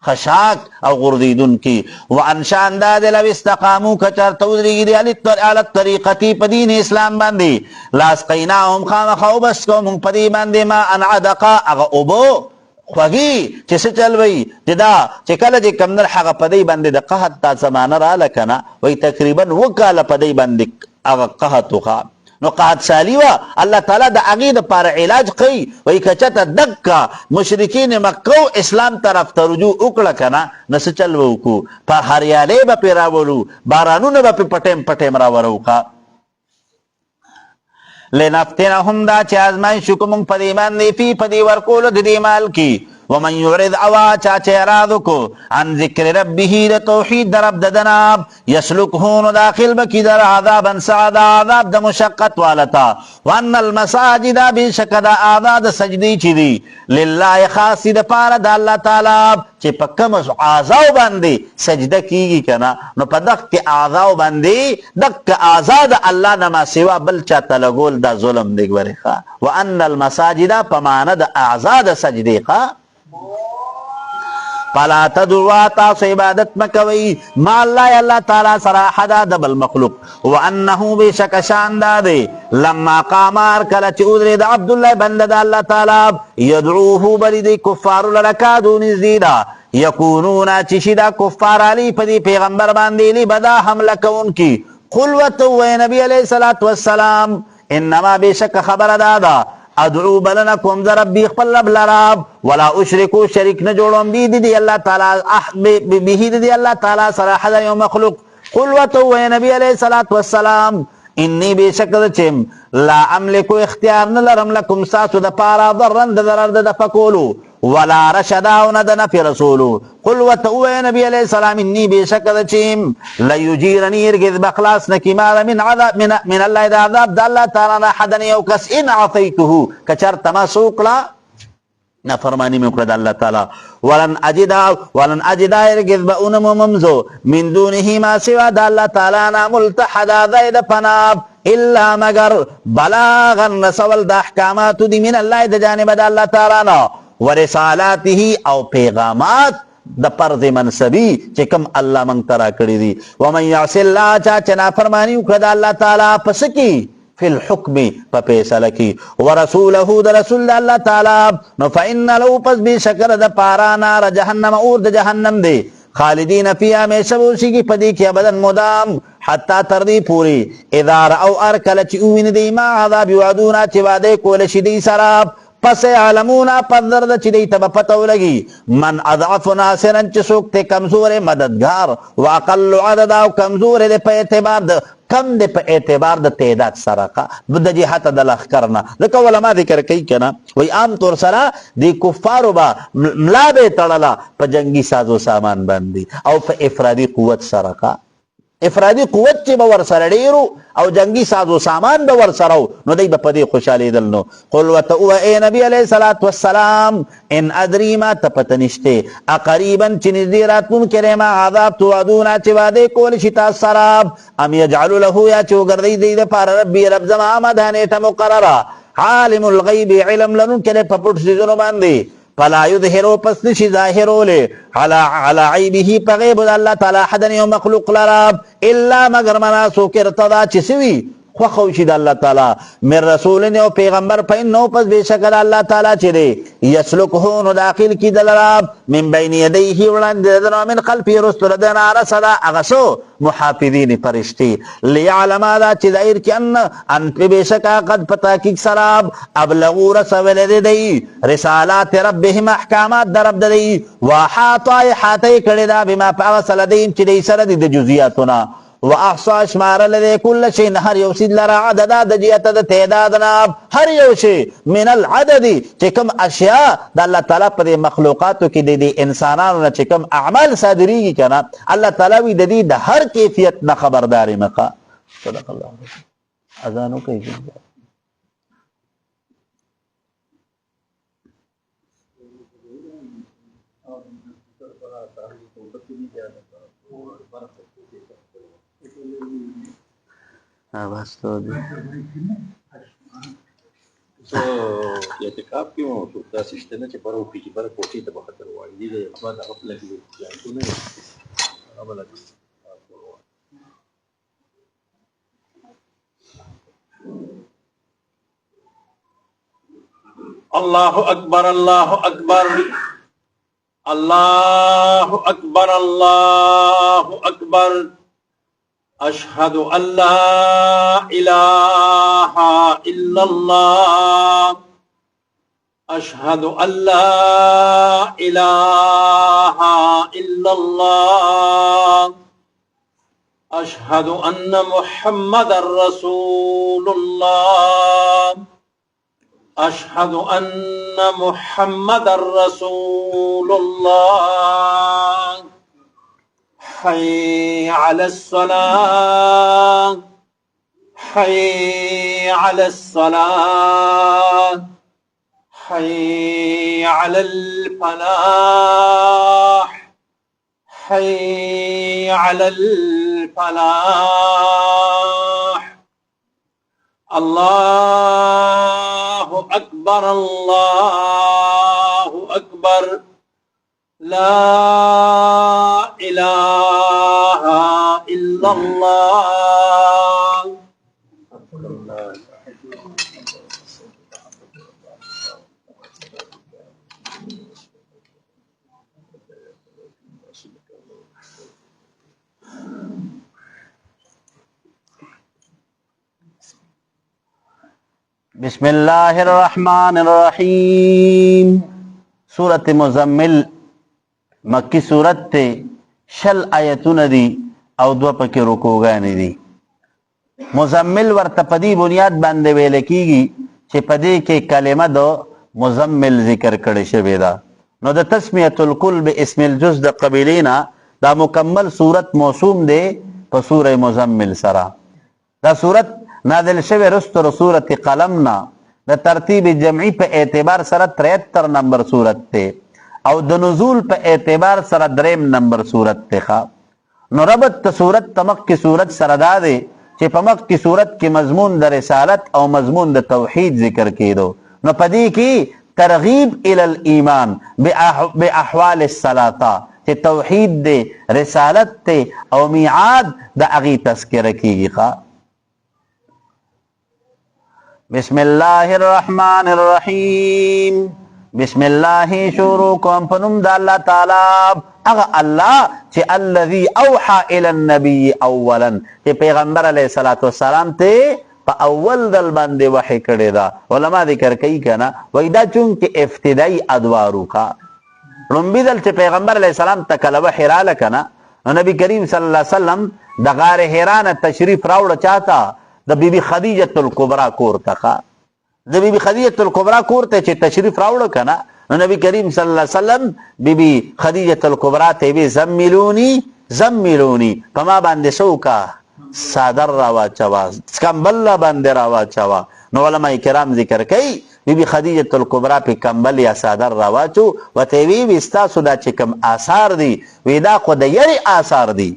خشاک او غردیدن کی. وانشان دا دل او استقامو کچر تودری دی علی الطریقتی پدین اسلام باندی لاسقیناهم خام خوبس کو من پدی باندی ما انعدقا اغا اوبو خوگی چی سچلوی جدا چی کل جی کمدر حقا پدی باندی دا قحط تا زمان را لکنا وی تقریبا وکال پدی باندی اغا قحطو خواب. نو قحط سالی وا اللہ تعالی دا عقید پار علاج قی وی کچتا دکا مشرکین مکو اسلام طرف ترجو اکڑا کنا نس چلوو کو پا ہریالے با پی راولو بارانون با پی پٹیم پٹیم راورو کا. لنفتنهم دا چی آزمائی شکمون پدی ماندی فی پدی ورکول دی مال کی. ومن یعرض اوا چاچے ارادو کو عن ذکر ربی دا توحید در رب دناب یسلکہون داخل بکی در عذابا سعدا عذاب دا مشقت والتا. وان المساجد بیشک دا آذاد سجدی چی دی للہ خاصی دا پارا دا اللہ تعالی چی پکم آزاو باندی سجدہ کیگی کنا نو پا دک آزاو باندی دک آزاد اللہ نما سوا بل چاہتا لگول دا ظلم دیگ بری خوا. وان المساجد پماند آزاد سجدی خوا فلا تدعوا تاسو عبادت مکوي ما الله تعالی سره حدا دبل مخلوق وانه بشک شان داده لما قامار کله چې ودرید عبد الله بنده د الله تعالی يدعوه بلدي کفار لرکادو نزيدا یکونون چې شدا کفار علی په پیغمبر باندې لی بدا حمله کون کی قل وتو نبی علیہ الصلوۃ والسلام انما بشک خبر دادا ادعو بلنکم ذ ربی خپل رب لراب ولا اشرکو شریک نه جوړوم بی دی الله تعالی به دی الله تعالی سره حدا یو مخلوق قل وتو نبی علیہ الصلوۃ والسلام انی بشک چم لا املک اختیار نه لرم لکم ساتو د پارا ضرن د ضرر د فکولو ولا رشدا ندنا في رسول قل وتو نبی علیہ السلام انی بشک چم لا یجیرنی ارغذ بخلاص نکی ما من عذاب من الله اذا عذاب د الله تعالی حدا یو کس ان عصیته کچر تما سوکلا نافرمانی میں اکرد اللہ تعالی ولن اجدا ارگز با ممزو من دونه ما سوا دا اللہ تعالی نا ملتحدا زید پناب الا مگر بلاغا رسول دا احکامات دی من اللہ دا جانب دا اللہ تعالی نا ورسالاته او پیغامات د پرز منصبی چې کوم الله مونږ ترا کړی دي ومن یعص الله چا چنا فرمانی وکړه الله تعالی پس کی فی الحکم په فیصله کی ورسوله د رسول الله تعالی نو فإن لو پس به شکر د پارا نار جهنم اور د جهنم دی خالدین فیها همیشه اوسیږي پدې کې ابدن مدام حتی تر دې پوری اذا او ارکل چې وین دی ما عذاب وعدونا چې وعده کول شي دی سراب پس علمونا پندر دا چی دیتا با پتو لگی من اضعف ناصرا چی سوکتے کمزور مددگار واقل عددا و کمزور دے پا اعتبار دا کم دے پا اعتبار دا تعداد سرقا دا جہت دا لخ کرنا لکا علماء ذکر کئی کنا وی عام طور سرا دی کفارو با ملا بے تڑلا پا جنگی سازو سامان بندی او پا افرادی قوت سرقا افرادی قوت چې به ورسره ډیرو او جنگی سازو سامان به ورسره نو دی به په دې خوشحالېدل نو قل ورته ووایه ای نبي علیه الصلاة والسلام ان ادري ما ته پته نشته اقریبا چې نږدې راتلونکی دی ما عذاب توعدونه چې وعدې کولی شي تاسو سره ام یجعلو له یا چې وګرځوي دی دپاره ربي رب زما امده نیټه مقرره عالم الغیب علم لرونکی دی په پټو څیزونو باندې فلا یظهرو پس نشی ظاهرولے علی عیبه پا غیب اللہ تعالی حدن یو مخلوق لراب الا مگر مناسو کرتدا چسوی خوخوشی دا اللہ تعالی من رسولن یو پیغمبر پا انو پس بے شکل اللہ تعالی چرے یسلکہونو داخل کی دلراب من بین یدیہی ولند ددنا من خلفی رسول دنا رسدا اغسو محافظین پرشتی لیعلم آدھا چیز ایر کی ان پی بے شکا قد پتا کی سراب ابلغو رسول دی رسالات ربهم احکامات در رب دی وحاطا حاتی کردہ بما پاوصل دیم چی دی سرد دی جزیاتنا واحصا شمار لدے کل شین ہر یو سید لرا عددا دجیت دا تعدادنا ہر یو شی من العددی چکم اشیاء دا اللہ تعالیٰ پر مخلوقاتو کی دی انسانانو چکم اعمال صادری کی کنا اللہ تعالیٰ وی دی دا ہر کیفیت نا خبرداری مقا صدق اللہ اذانو کئی جنگا بس تو دی so اعتکاف کې مو څو داسې شته نه چې پر وکړي چې پر کوټې ته به خطر وایي دې د خپل هغه لګي ځای نه هغه لګي الله اکبر الله اکبر الله اکبر الله اکبر اشهد ان لا اله الا الله اشهد ان لا اله الا الله اشهد ان محمد رسول الله اشهد ان محمد رسول الله حي على الصلاة حي على الصلاة حي على الفلاح حي على الفلاح الله أكبر الله أكبر لا إله إلا الله. بسم الله الرحمن الرحیم. سورت مزمل مکی سورت تے شل آیتون دی او دو پکی رکوگانی دی. مزمل ورته پدی بنیاد باندې ویل کیږي چې پدې کې کلمه دو مزمل ذکر کړي شوی دا. نو د تسمیه الکل باسم الجز د قبیلینا دا مکمل سورت موسوم دی په سوره مزمل سره. دا سورت نازل شوی رستو سورت قلمنا د ترتیب جمعی په اعتبار سره 73 نمبر سورت ته او د نزول په اعتبار سره 3 نمبر سورت ته. نو ربط ته سورت تمک کی سورت سره دا دی چې په مخ کی صورت کې مضمون د رسالت او مضمون د توحید ذکر کېدو. نو پدې کې ترغیب ال الایمان باحوال الصلاه چې توحید دی، رسالت ته او میعاد د اغي تذکرہ کیږي. بسم الله الرحمن الرحیم. بسم الله شروع کوم په نوم د الله تعالی هغه الله چې الذي اوحى الى النبي اولا چې پیغمبر علیه الصلاۃ والسلام ته په اول دل باندې وحی کړی دا. علما ذکر کوي کنه وای دا چون کې ابتدایي ادوارو کا لومبي دل چې پیغمبر علیه السلام ته کله وحی را لکنه نبی کریم صلی الله علیه وسلم د غار حرا نه تشریف راوړ چاته د بیبي خدیجه الکبرى کور ته. د بیبي خدیجه الکبرى کور ته چې تشریف راوړ کنه نبی کریم صلی الله علیه وسلم بیبي خدیجه الکبرى ته وی زملونی پما باندې سوکا صادر را واچوا کمبل باندې را واچوا. نو علماء کرام ذکر کوي بیبي خدیجه الکبرى په کمبل یا صادر را واچو وته وی وستا سودا چې کم آثار دي وی دا خو د یری آثار دي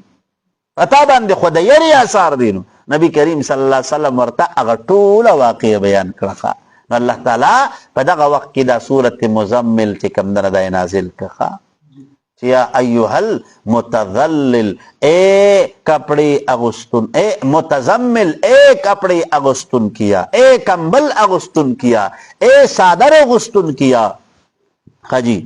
پتا باندې خو د یری آثار دي. نو نبی کریم صلی الله علیه وسلم ورته هغه ټول واقع بیان کړه. الله تعالی په دغه وخت کې دا سورت مزمل چې کوم درته نازل کړه چې یا ایها المتذلل اے کپڑے اغوستون اے متزمل اے کپڑے اغوستون کیا اے کمبل اغوستون کیا اے صادر اغوستون کیا. خجی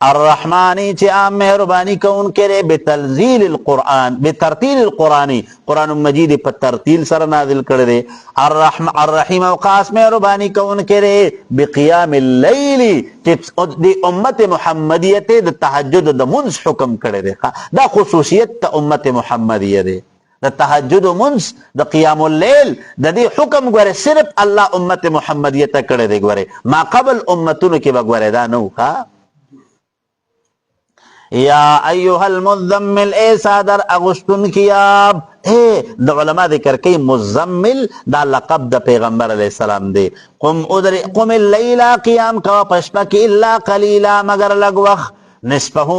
الرحمانی چې عام مهربانی کون کرے بتنزیل القرآن بترتیل القرآنی قرآن مجید په ترتیل سره نازل کړی دی. الرحیم او خاص مهربانی کون کرے بقیام اللیل چې د امت محمدیه ته د تهجد د منځ حکم کړی دی. دا خصوصیت ته امت محمدیه دی د تهجد منځ د قیام اللیل د دې حکم غره صرف الله امت محمدیه ته کړی دی. غره ما قبل امتونو کې بغوره دا نو ښا. یا ایها المزمل اے صادر اغوستون کیاب. اے د علماء ذکر کوي مزمل دا لقب د پیغمبر علیہ السلام دی. قم اللیل قیام کا پشپا کی الا قلیلا مگر لگ وقت نصفه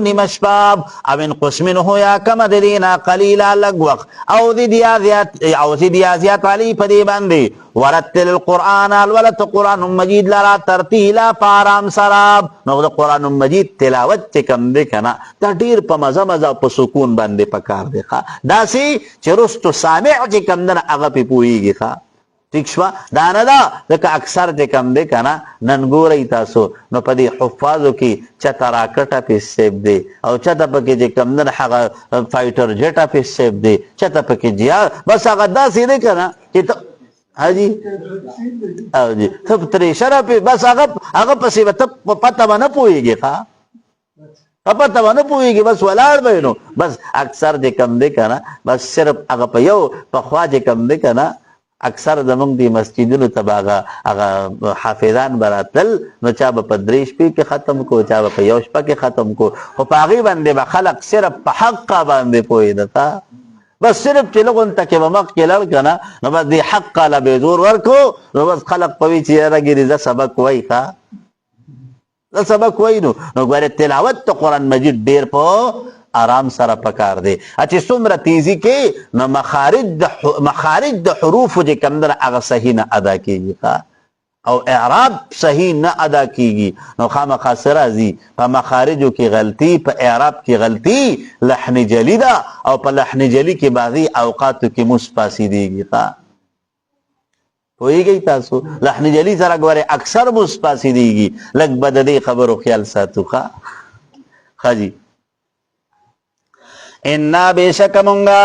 نیم شپاب او انقص منه یا کم دینا قلیلا لگ وقت او زدیا زیات علی پدی باندی ورتل القرآن الولت قرآن مجید لرا ترتیلا پارام سراب. نو دا قرآن مجید تلاوت چکم دے کنا دا دیر پا مزا مزا پا سکون باندے پکار دے خوا دا سی چی رستو سامع چکم دن اغا پی پوئی گی خوا ٹھیک شوا دانا دا لکا اکثر چکم دے کنا ننگو رئی تاسو نو پا دی حفاظو کی چتا راکٹا پی سیب دے او چتا پا کی چکم دن حقا فائٹر جیٹا پی سیب دے چتا پا کی جیا بس اغا دا سی دے کنا چی تا ہاں جی او جی تب تریشرہ پی بس اغا پسی تب پتا با نپوئی گی خواہ پتا با نپوئی گی بس ولار بینو بس اکثر جی کم دے کنا بس صرف اغا پا یو پا خواہ جی کم دے کنا اکثر زمونږ دی مسجدونو ته به هغه حافظان براتل نو چا به په درې شپې کې ختم کو چا به په یو شپه کې ختم کو خو په هغې باندې به خلق صرف په حقه باندې پوهېده تا بس صرف چې لږ ته کې به مخکې لړ که نه نو بس دې حقه له به زور ورکو نو بس خلق په وي چې یاره ګیري زه سبق وایي ښه زه سبق وایي نو ګورې تلاوت ته قرآن مجید ډېر په آرام سره پکار دی. چې څومره تیزی کې نو مخارج د حروف چې کم در هغه صحیح نه ادا کېږي. او اعراب صحیح نه ادا کیږي نو خامخا سره راځي په مخارجو کې غلطي په اعراب کې غلطي لحن جلی ده او په لحن جلی کې بعضی اوقاتو کې مصفاسیږي پوهیږئ تاسو لحن جلی سره ګوره اکثر مصفاسیږي لږ بد دې خبرو خیال ساتو ښه جی انا بیشک منگا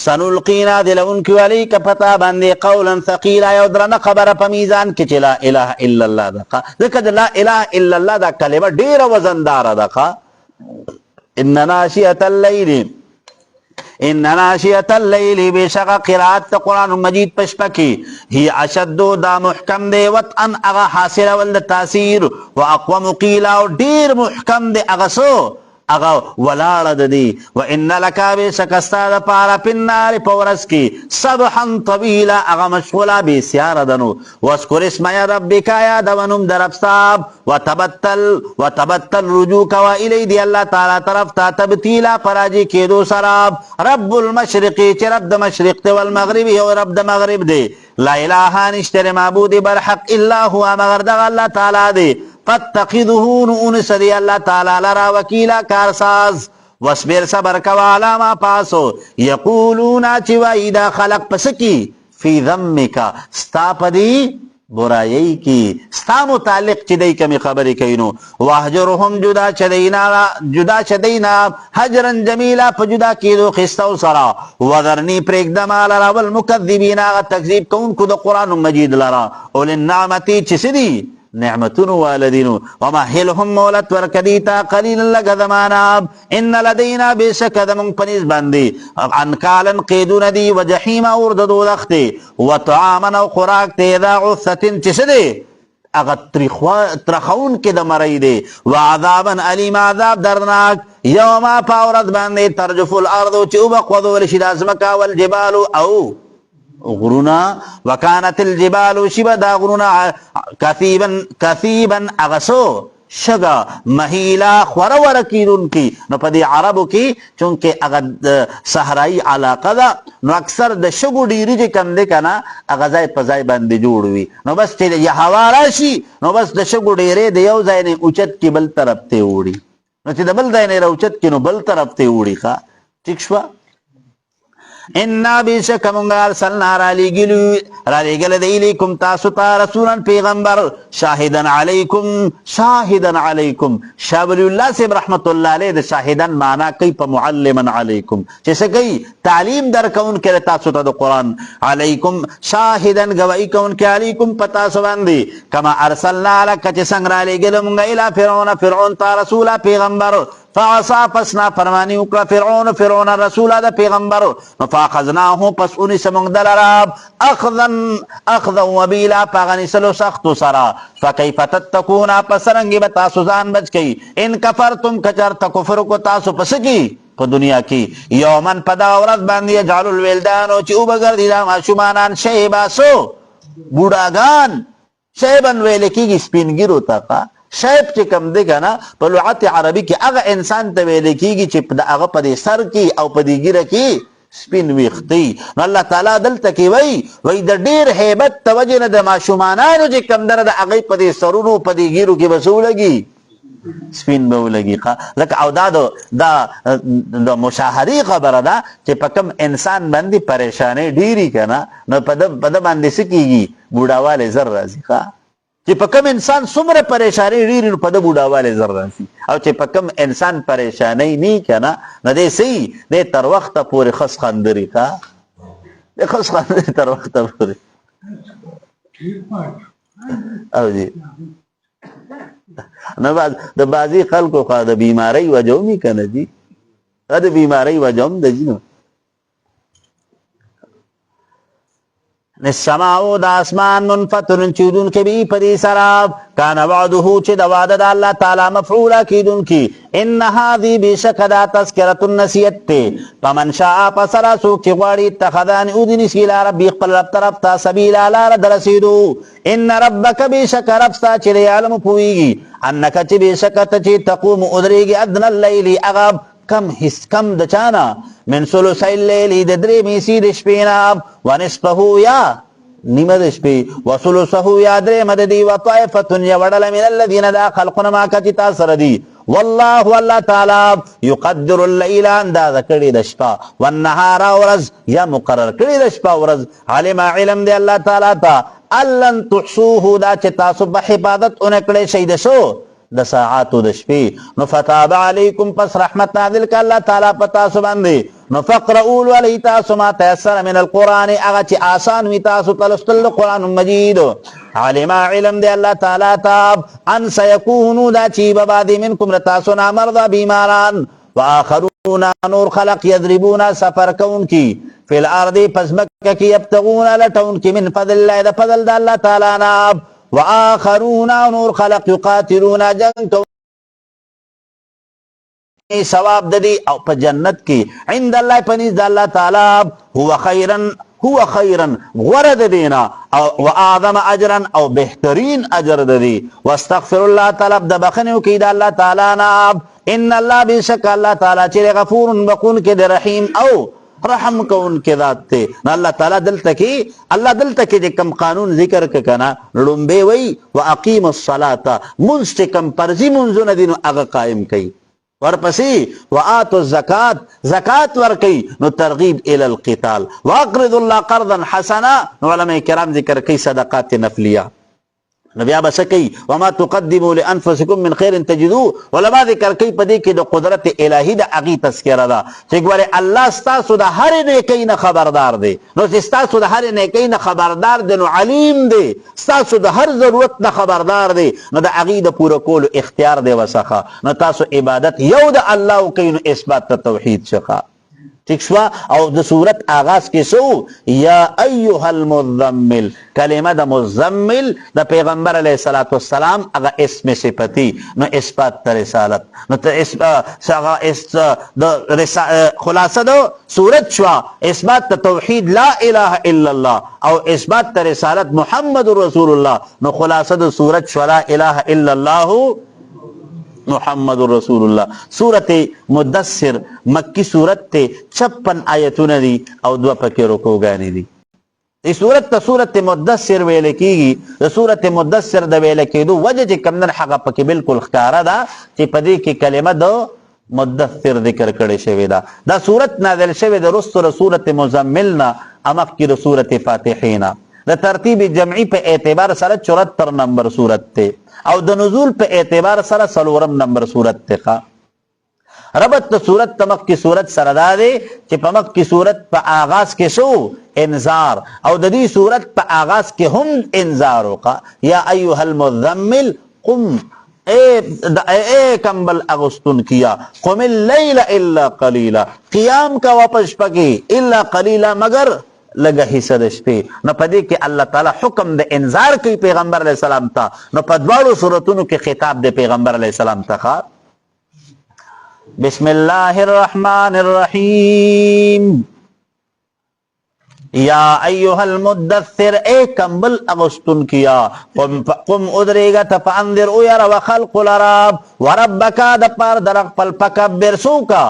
سنلقینا دلون کی علی کا پتا باندې قولا ثقیلا یو درنه خبره په میزان کې چې لا اله الا الله ده ځکه لا اله الا الله دا کلمه ډیره وزندار ده ان ناشئه الليل بشق قرات قرآن مجید پشپکی هی اشد دا محکم دے وطن اغا حاصل ول تاثیر و اقوم قیلا ډیر محکم دے اغسو اغا ولاړه د دی و ان لک بشکستا د پاره پنار پورس کی سبحا طویلا اغا مشغولا بی سیار دنو واذکر اسم ربک یا دونم دربستاب وتبتل رجوک و الی دی الله تعالی طرف تا تبتیلا پراجی کېدو سراب رب المشرق چې رب د مشرق ته والمغرب او رب د مغرب دی لا اله نشتر معبود برحق الا هو مگر د الله تعالی دی فاتخذه نونس دی اللہ تعالی لرا وکیلا کارساز وصبر صبر کوالا ما پاسو یقولونا چوائی دا خلق پسکی فی ذمکا ستا پدی برائی کی ستا متعلق چدئی کمی خبری کینو واحجرهم جدا چدینا حجرا جمیلا پجدا کیدو خستو سرا وذرنی پریک دمال را والمکذبین آغا تکذیب کون کدو قرآن مجید لرا اول النعمتی چسدی نعمتون والدینو ومحلهم مولت ورکدیتا قلیل لگا زماناب ان لدینا بیشک دمون پنیز بندی انکالا قیدون دی و جحیم اورد دولختی و طعامن و خوراک تیدا عثتن چسدی اغا ترخون که دمرائی دی و عذابا علیم عذاب درناک یوما پاورد بندی ترجف الارضو چه اوبقوضو لشد ازمکا والجبالو او غرونا وکانت الجبال شبه دا غرونا کثیبا اغسو شگا مهیلا خورور کیدون کی نو پا دی عربو کی چونکه اغا صحرائی علاقه دا نو اکثر د شگو ڈیری جی کم دے کنا اغا زای پا زای بندی جوڑوی نو بس چی یا حوارا شی نو بس د شگو ڈیره دیو زای نے اوچت کی بل طرف تے اوڑی نو چی د بل زای نے اوچت کی نو بل طرف تے اوڑی خواه ٹھیک شوا انا بیشک منگا ارسلنا را لگل دیلیکم تاسو تا رسولا پیغمبر شاہدن علیکم شابلی اللہ سے رحمت اللہ علیہ دا شاہدن مانا کئی پا معلمن علیکم چیسے کئی تعلیم در کون کے تاسو تا دا قرآن علیکم شاہدن گوائی کون کے علیکم پتاسو باندی کما ارسلنا لکا چی سنگ را لگل منگا الى فرعون تا رسولا پیغمبر فعصا پسنا فرمانی اکلا فرعون رسولا دا پیغمبر فاخذناہو پس انیس منگ دلراب اخذا وبیلا پاغنی سلو سختو سرا فکیف تتکونا پسرنگی بتاسو زان بچ کئی ان کفرتم کچر تکفر کو تاسو پسکی پا دنیا کی یومن پدا ورد باندی جعلو الویلدانو چی او بگردی دا معشومانان شیباسو بوڑاگان شیبن ویلکی گی سپین گیرو تاقا شیب چې کم دی کنه په لغت عربي کې هغه انسان ته ویل کیږي چې هغه په دې سر کې او په دې ګیره کې سپین ویښتي نو الله تعالی دلته کې وایي د ډېر هیبت توجه نه د ماشومانانو چې کم دره د هغې په دې سرونو په دې ګیرو کې به څه ولګي سپین به ولګي ځکه او دا د مشاهدې خبره ده چې په کوم انسان باندې پریشانۍ ډېري که نه نو په ده باندې څه کېږي بوډاوالی زر راځي چې په کم انسان څومره پریشانی ډېرې نو په ده بوډاوالی زر راځي او چې په کم انسان پریشانی نه که نه نو دی صحیح دی تر وخته پورې خس خندري دی خس خندري تر وخته پورې او جی نو د بعضې خلکو خوا د بیمارۍ وجه هم وي که نه جي د بیمارۍ وجه هم ده جي نو نسماو دا اسمان منفطرن چیدون کے بھی پدی سراب کانا وعدہو چی دا وعد دا اللہ تعالی مفعولا کیدون کی ان هذه بشک دا تذکرۃ النسیت تے فمن شاء پسرا سوک چی غواړي اتخذان اودنی سیلا ربی خپل رب طرف تا سبیلا لار درسیدو ان ربک بشک رب ستا چی علم پویگی انک چی بشک چی تقوم ادریگی ادن اللیل اغاب کم دچانا من ثلثی اللیل د درې میسی د شپې نه ونصفه یا نیمه د شپې وثلثه یا درېیمه د دې وطائفة یوه ډله من الذین دا خلقونه معک چې تا سره دي والله الله تعالی یقدر الليل اندازه کړي د شپه والنهار ورځ یا مقرر کړي د شپه ورځ علم علم دی الله تعالی ته الن تحصوه دا چې تاسو به حفاظت اون کړئ شئ د شو د ساعاتو د شپې نو فتاب علیکم پس رحمت نازل کړه الله تعالی په تاسو باندې نو فقرؤوا ولئ تاسو ما تيسر من القرآن هغه چې آسان وي تاسو ته لوستل قرآن مجید علم علم دی الله تعالی ته ان سيكونوا دا چې به بعد منکم لتاسو نه مرضى بیماران واخرون نور خلق یضربون سفر کون کی فی الارض پس مکه کی یبتغون لټون کی من فضل الله د فضل د الله تعالی نه واخرون نور خلق یقاتلون جنگ ثواب د دې او په جنت کې عند الله پنځ د الله تعالی هو خیرا غره د دینا او اعظم اجرا او بهترین اجر د دی واستغفر الله طلب د بخنو کې د الله تعالی نه ان الله بشک الله تعالی چې غفور بخون کې د رحیم او رحم کون کې ذات ته الله تعالی دلته کې کم قانون ذکر کنا لومبه وی واقیم الصلاه مستقم پرزی منځونه دین هغه قائم کړي ورپسې وآتوا الزکات زکات ورکي نو ترغیب الى القتال واقرض الله قرضا حسنا علماء کرام ذکر کوي صدقات نفلیه نبی ابا سکی وما تقدموا لانفسکم من خیر تجدوه علماء ذکر کوي په دې کې د قدرت الهی د اغي تذکرہ ده چې ګوره الله ستاسو د هر نیکی نه خبردار دی نو چې ستاسو د هر نیکی نه خبردار دی نو علیم دی ستاسو د هر ضرورت نه خبردار دی نو د اغي د پوره کولو اختیار دی وسخه نو تاسو عبادت یو د الله کوي نو اثبات توحید شخه ٹھیک شوا او د صورت آغاز کې سو یا ایها المزمل کلمه د مزمل د پیغمبر علیه الصلاۃ والسلام هغه اسم صفتی نو اثبات تر رسالت نو د خلاصه د صورت شوا اثبات توحید لا اله الا الله او اثبات تر رسالت محمد رسول الله نو خلاصه د صورت شوا لا اله الا الله محمد رسول الله سورت مدثر مکی سورت ته 56 آیتونه دي او دو پکې رکوګانی دي ای سورت ته سورت مدثر ویل کیږي د سورت مدثر د ویل کېدو وجه چې کمن حق پکې بالکل ښکارا ده چې پدې کې کلمه د مدثر ذکر کړي شوی ده دا سورت نازل شوی د رسول سورت مزملنا امک کې د سورت فاتحینا د ترتیب جمعی په اعتبار سره 74 نمبر سورت ته او د نزول په اعتبار سره 4 نمبر سورت ته ربط د سورت تمک کی سورت سره دا دی چې په مک کی سورت په آغاز کې شو انذار او د دې سورت په آغاز کې هم انذار وکا یا ایها المزمل قم اے کمبل اغسطن کیا قم اللیل الا قلیلا قیام کا واپس پکی الا قلیلا مگر لگا حصہ د شپې نو پدې کې الله تعالی حکم د انذار کوي پیغمبر علیه السلام ته نو په دواړو سورتونو کې خطاب د پیغمبر علیه السلام ته بسم الله الرحمن الرحیم یا ایها المدثر اے کمبل اغسطن کیا قم ادریگا تفاندر او یرا وخلق العرب وربک د پار درق پل پکبر سوکا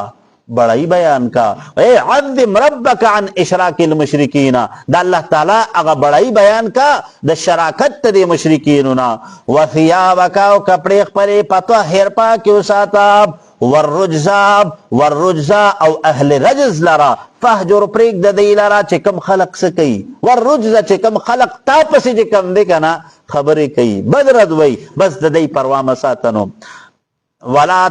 بڑائی بیان کا اے عظم ربک عن اشراک المشرکین دا اللہ تعالی اگا بڑائی بیان کا دا شراکت دا مشرکینونا وثیابکا و کپڑی خپلی پطهر پاکی ساتاب والرجزا او اہل رجز لرا فہجر پریک دا دی لرا چکم خلق سکی والرجزا چکم خلق تاپسی چکم دیکنا خبری کئی بدرد وی بس دا دی پروام ساتنو ولا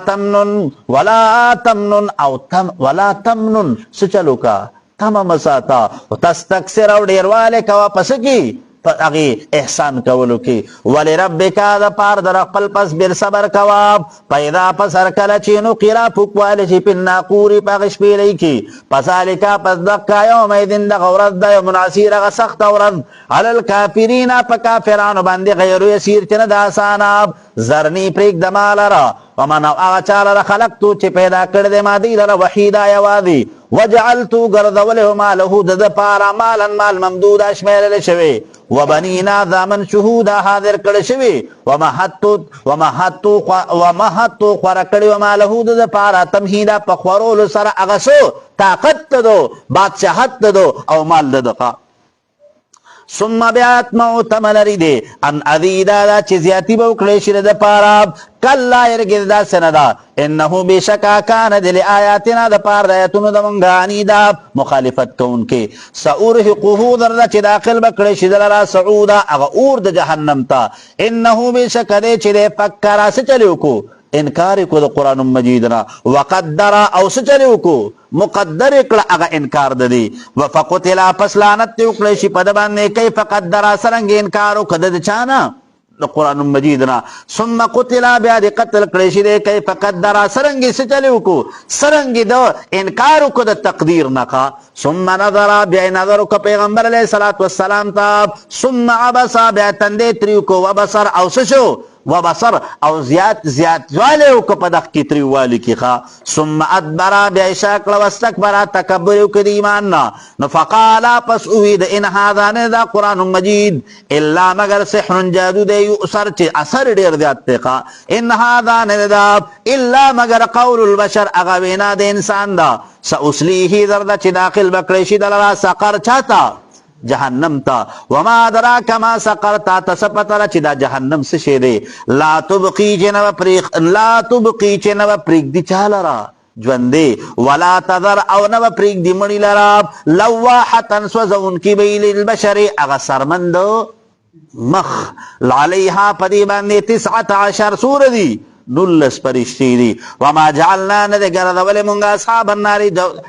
تمنن سچلو کا تمام ساتا تستکثر او ډیرواله کا واپس کی اغي احسان کولو کی ولی ربک دا پار در خپل پس بیر صبر کوا پیدا پسر کله چینو قرا فوکواله چی پنا قوری پغش پیلی کی پسالکا پس دقا یوم ایدن دا غورد دا یوم عسیر غ سخت ورد علی الکافرین پکافرانو باندې غیر یسیر چنه دا آسانا زرنی پریک دمال را ومن او آغا چالا خلقتو چی پیدا کرده ما دی لرا وحیدا یوادی وجعلتو گردوله مالهو دد پارا مالا مال ممدود اشمیل لشوی وبنینا ذامن شهودا حاضر کړ شوی ومحتو خورا کړی ومالهو دد پارا تمهیدا پخورولو سر اغسو طاقت دو بادشاہت دو او مال ددقا ثم بیا اطمع تمه لري دی ان ازیدا دا چې زیاتی به وکړی شي د پاره کلا هرګز داسې نه ده انه بېشکه کان دی لآیاتنا د پاره د آیتونو زمونږ عنیدا مخالفت کوونکې سأرهقه درده چې داخل به کړی شي دلره صعودا هغه اور د جهنم ته انه بېشکه دی چې دی فکره څه چلې وکړو انکار کو د قرآن مجید نه وقدر او څه چلې وکړو مقدر کړه هغه انکار د دی فقتل پس لعنت دې وکړی شي په ده باندې کیف قدر څرنګه انکار وکړه د چا نه د قرآن مجید نه ثم قتل بیا دې قتل کړی شي دی کیف قدر څرنګې څه چلې وکړو څرنګې د انکار وکړو د تقدیر نه کا ثم نظر بیا نظر وکړه پیغمبر علیه الصلاة والسلام ته ثم عبس بیا تندې ترې وکړو وبصر او څه شو وبصر او زیات والی وکړه په دغه کې تریوالي کې ښه ثم ادبر بیا شا کړه واستکبر تکبر یې وکړه د ایمان نه نو فقال پس وویل ان هذا نه دا قرآن مجید الا مگر سحر جادو دی یؤثر چې اثر ډېر زیات دی ښه ان هذا نه دا الا مگر قول البشر هغه وینا د انسان ده سأصلیه درده چې داخل به کړی شي دلته سقر چاته جهنم تا وما ادراک ما سقر تا تسپتر چې دا جهنم څه شی دی لا تبقي چې نو پرېږدي چا لره ژوندې ولا تذر او نو پرېږدي مړي لره لواحة سوځونکي به یې للبشر هغه سرمند مخ علیها په دې باندې 19 سوره دي 19 پرشتي دي وما جعلنا نه دې ګرځولې مونږ اصحاب النار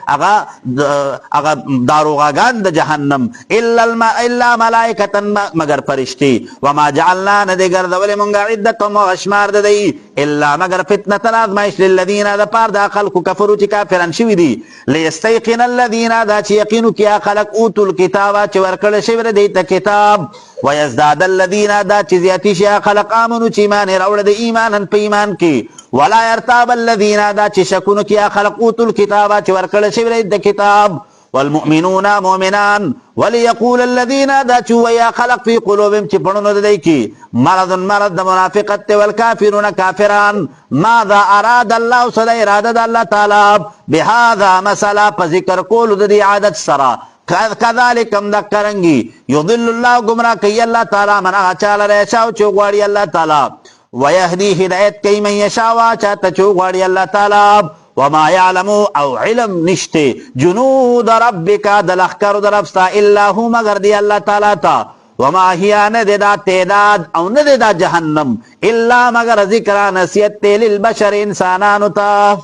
هغه داروغاګان د جهنم الا ملائکة مگر پرشتي وما جعلنا نه دې ګرځولې مونږ عدتهم اشمار د دی الا مگر فتنه الازمائش للذین د پار د خلق کفرو چې کافران شوي دي لیستيقن الذین دا چې یقینو کې خلق اوتوا الکتاب چې ورکړل شوی دی ته کتاب ويزداد الذين دا چې زیاتی شي خلق امنو چې ایمان راوړل د ایمان په ایمان کې ولا يرتاب الذين دا چې شکونو کې خلق اوتوا الكتاب چې ورکړل شوی د کتاب والمؤمنون مؤمنان وليقول الذين دا چې ويا خلق في قلوبهم چې پړونو د دی کې مرض د منافقت والکافرون کافران ماذا اراد الله صلی اراده د الله تعالی بهذا مساله په ذکر کول د دې عادت سره كذلك هم دکرنگی یضل الله گمراه کوي الله تعالی من هغه چا لره شاو چې غواړي الله تعالی ويهدي هدایت کوي من یشاء چاته چې غواړي الله تعالی وما يعلم او علم نشته جنود ربک د لخر درفستا الا هو مگر دی الله تعالی تا وما هي نه دا تعداد او نه دا جهنم الا مگر ذکر نصیحت للبشر انسانانو ته